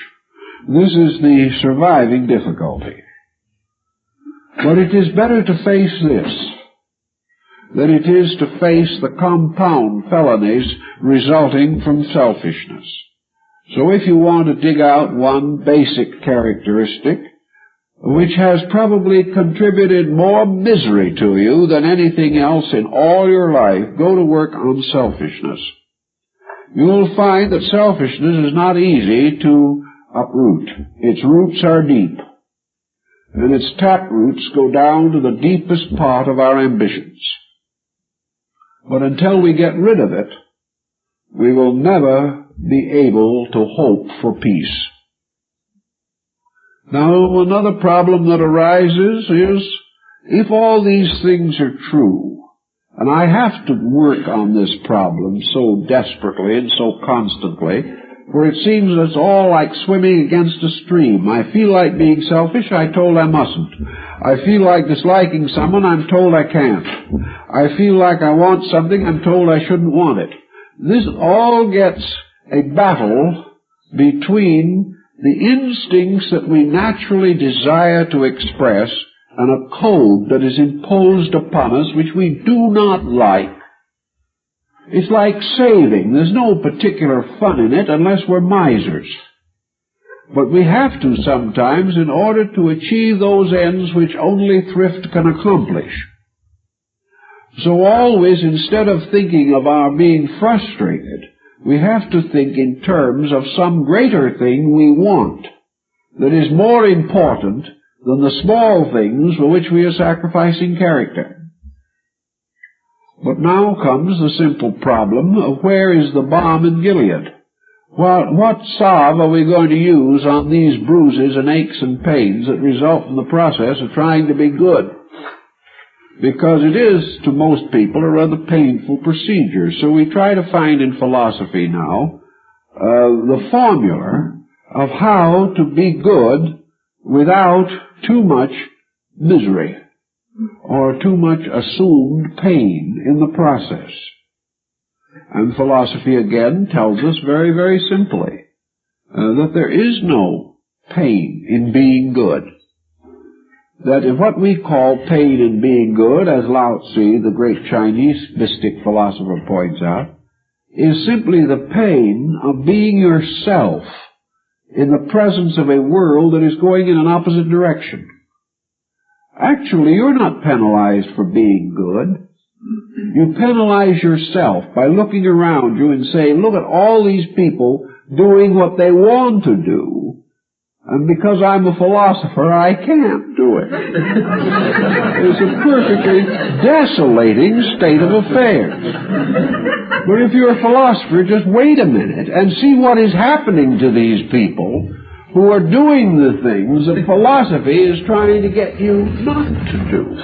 This is the surviving difficulty. But it is better to face this than it is to face the compound felonies resulting from selfishness. So if you want to dig out one basic characteristic which has probably contributed more misery to you than anything else in all your life, go to work on selfishness. You will find that selfishness is not easy to uproot. Its roots are deep, and its tap roots go down to the deepest part of our ambitions. But until we get rid of it, we will never be able to hope for peace. Now, another problem that arises is, if all these things are true, and I have to work on this problem so desperately and so constantly, for it seems it's all like swimming against a stream. I feel like being selfish, I told I mustn't. I feel like disliking someone, I'm told I can't. I feel like I want something, I'm told I shouldn't want it. This all gets a battle between the instincts that we naturally desire to express and a code that is imposed upon us which we do not like. It's like saving. There's no particular fun in it unless we're misers. But we have to sometimes in order to achieve those ends which only thrift can accomplish. So always, instead of thinking of our being frustrated, we have to think in terms of some greater thing we want that is more important than the small things for which we are sacrificing character. But now comes the simple problem of where is the balm in Gilead? What salve are we going to use on these bruises and aches and pains that result from the process of trying to be good? Because it is, to most people, a rather painful procedure. So we try to find in philosophy now the formula of how to be good without too much misery or too much assumed pain in the process. And philosophy again tells us very, very simply that there is no pain in being good. That if what we call pain in being good, as Lao Tzu, the great Chinese mystic philosopher, points out, is simply the pain of being yourself in the presence of a world that is going in an opposite direction. Actually, you're not penalized for being good. You penalize yourself by looking around you and saying, look at all these people doing what they want to do, and because I'm a philosopher, I can't do it. It's a perfectly desolating state of affairs. But if you're a philosopher, just wait a minute and see what is happening to these people who are doing the things that philosophy is trying to get you not to do.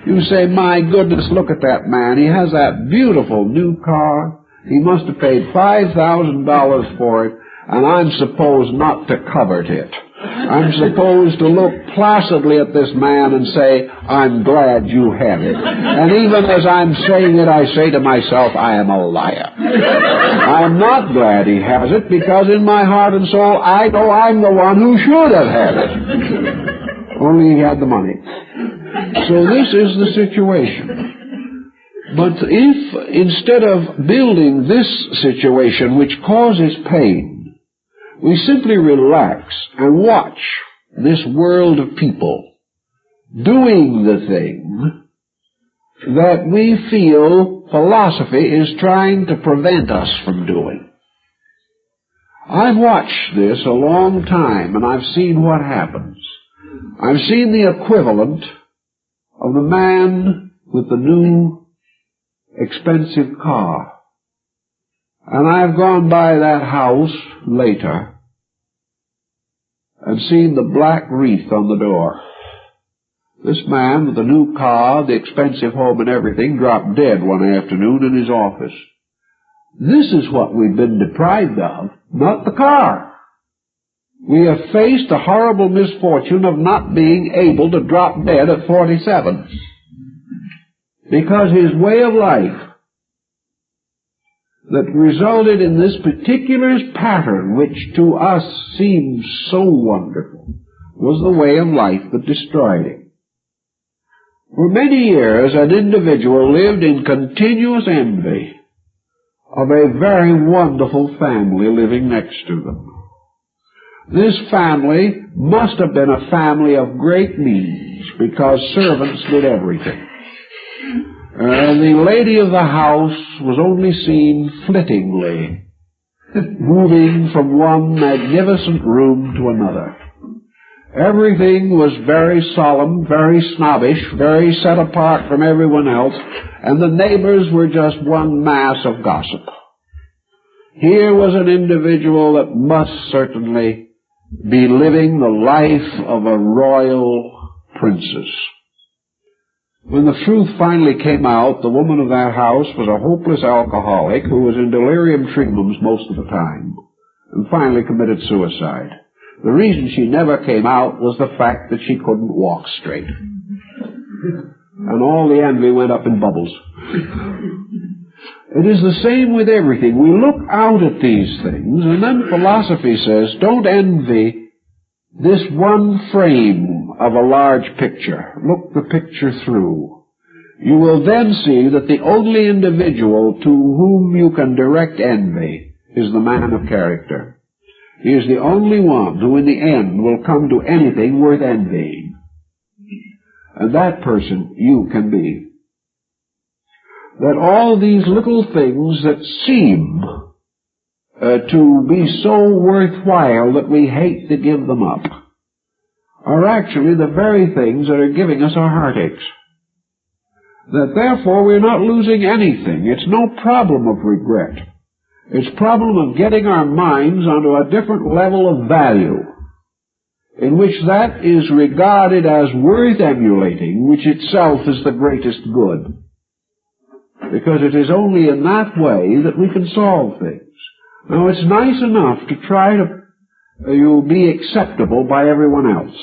You say, my goodness, look at that man. He has that beautiful new car. He must have paid $5,000 for it, and I'm supposed not to covet it. I'm supposed to look placidly at this man and say, I'm glad you have it. And even as I'm saying it, I say to myself, I am a liar. I'm not glad he has it, because in my heart and soul, I know I'm the one who should have had it. Only he had the money. So this is the situation. But if, instead of building this situation which causes pain, we simply relax and watch this world of people doing the thing that we feel philosophy is trying to prevent us from doing. I've watched this a long time, and I've seen what happens. I've seen the equivalent of the man with the new expensive car. And I've gone by that house later and seen the black wreath on the door. This man with the new car, the expensive home and everything, dropped dead one afternoon in his office. This is what we've been deprived of, not the car. We have faced the horrible misfortune of not being able to drop dead at 47. Because his way of life that resulted in this particular pattern, which to us seems so wonderful, was the way of life that destroyed him. For many years, an individual lived in continuous envy of a very wonderful family living next to them. This family must have been a family of great means, because servants did everything. The lady of the house was only seen flittingly, moving from one magnificent room to another. Everything was very solemn, very snobbish, very set apart from everyone else, and the neighbors were just one mass of gossip. Here was an individual that must certainly be living the life of a royal princess. When the truth finally came out, the woman of that house was a hopeless alcoholic who was in delirium tremens most of the time, and finally committed suicide. The reason she never came out was the fact that she couldn't walk straight. And all the envy went up in bubbles. It is the same with everything. We look out at these things, and then philosophy says, don't envy this one frame of a large picture. Look the picture through. You will then see that the only individual to whom you can direct envy is the man of character. He is the only one who in the end will come to anything worth envying. And that person you can be. That all these little things that seem to be so worthwhile that we hate to give them up are actually the very things that are giving us our heartaches. That therefore we're not losing anything. It's no problem of regret. It's a problem of getting our minds onto a different level of value, in which that is regarded as worth emulating, which itself is the greatest good. Because it is only in that way that we can solve things. Now, it's nice enough to try to be acceptable by everyone else.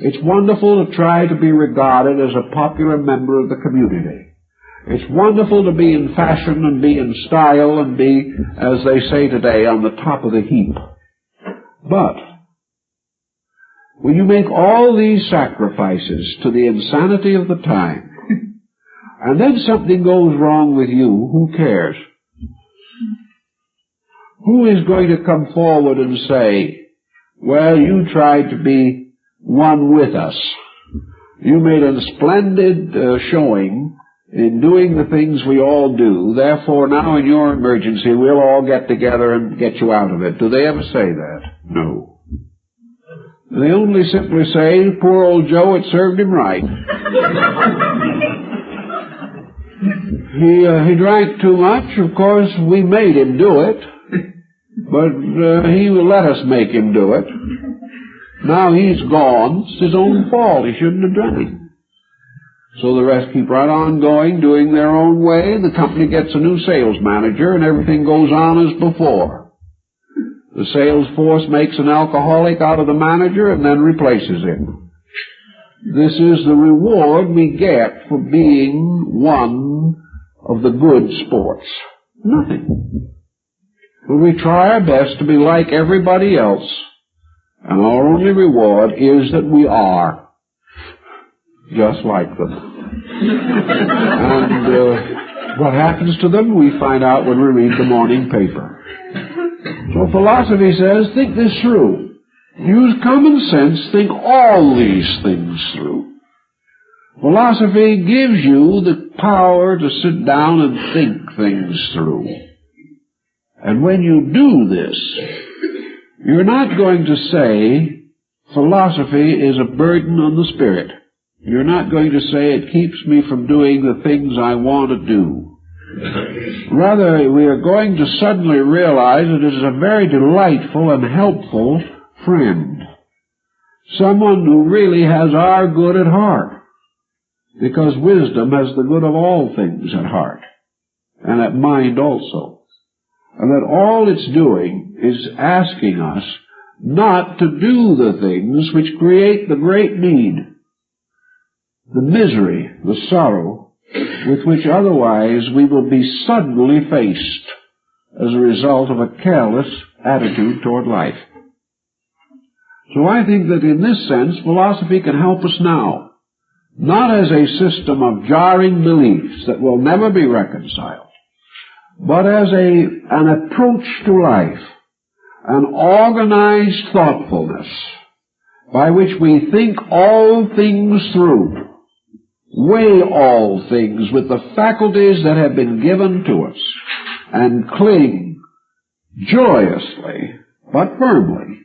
It's wonderful to try to be regarded as a popular member of the community. It's wonderful to be in fashion and be in style and be, as they say today, on the top of the heap. But when you make all these sacrifices to the insanity of the time, and then something goes wrong with you, who cares? Who is going to come forward and say, well, you tried to be one with us. You made a splendid showing in doing the things we all do. Therefore, now in your emergency, we'll all get together and get you out of it. Do they ever say that? No. They only simply say, poor old Joe, it served him right. He drank too much. Of course, we made him do it. But he let us make him do it. Now he's gone. It's his own fault. He shouldn't have drank. So the rest keep right on going, doing their own way. The company gets a new sales manager, and everything goes on as before. The sales force makes an alcoholic out of the manager and then replaces him. This is the reward we get for being one of the good sports. Nothing. But we try our best to be like everybody else, and our only reward is that we are just like them. And what happens to them, we find out when we read the morning paper. So philosophy says, think this through. Use common sense, think all these things through. Philosophy gives you the power to sit down and think things through. And when you do this, you're not going to say philosophy is a burden on the spirit. You're not going to say it keeps me from doing the things I want to do. Rather, we are going to suddenly realize that it is a very delightful and helpful friend. Someone who really has our good at heart. Because wisdom has the good of all things at heart. And at mind also. And that all it's doing is asking us not to do the things which create the great need, the misery, the sorrow, with which otherwise we will be suddenly faced as a result of a careless attitude toward life. So I think that in this sense, philosophy can help us now, not as a system of jarring beliefs that will never be reconciled, but as an approach to life, an organized thoughtfulness by which we think all things through, weigh all things with the faculties that have been given to us, and cling joyously but firmly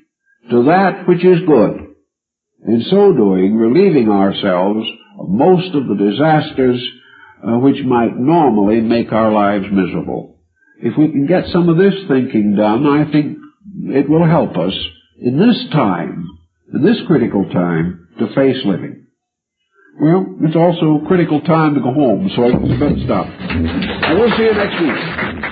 to that which is good, in so doing relieving ourselves of most of the disasters which might normally make our lives miserable. If we can get some of this thinking done, I think it will help us in this time, in this critical time, to face living. Well, it's also a critical time to go home, so I better stop. I will see you next week.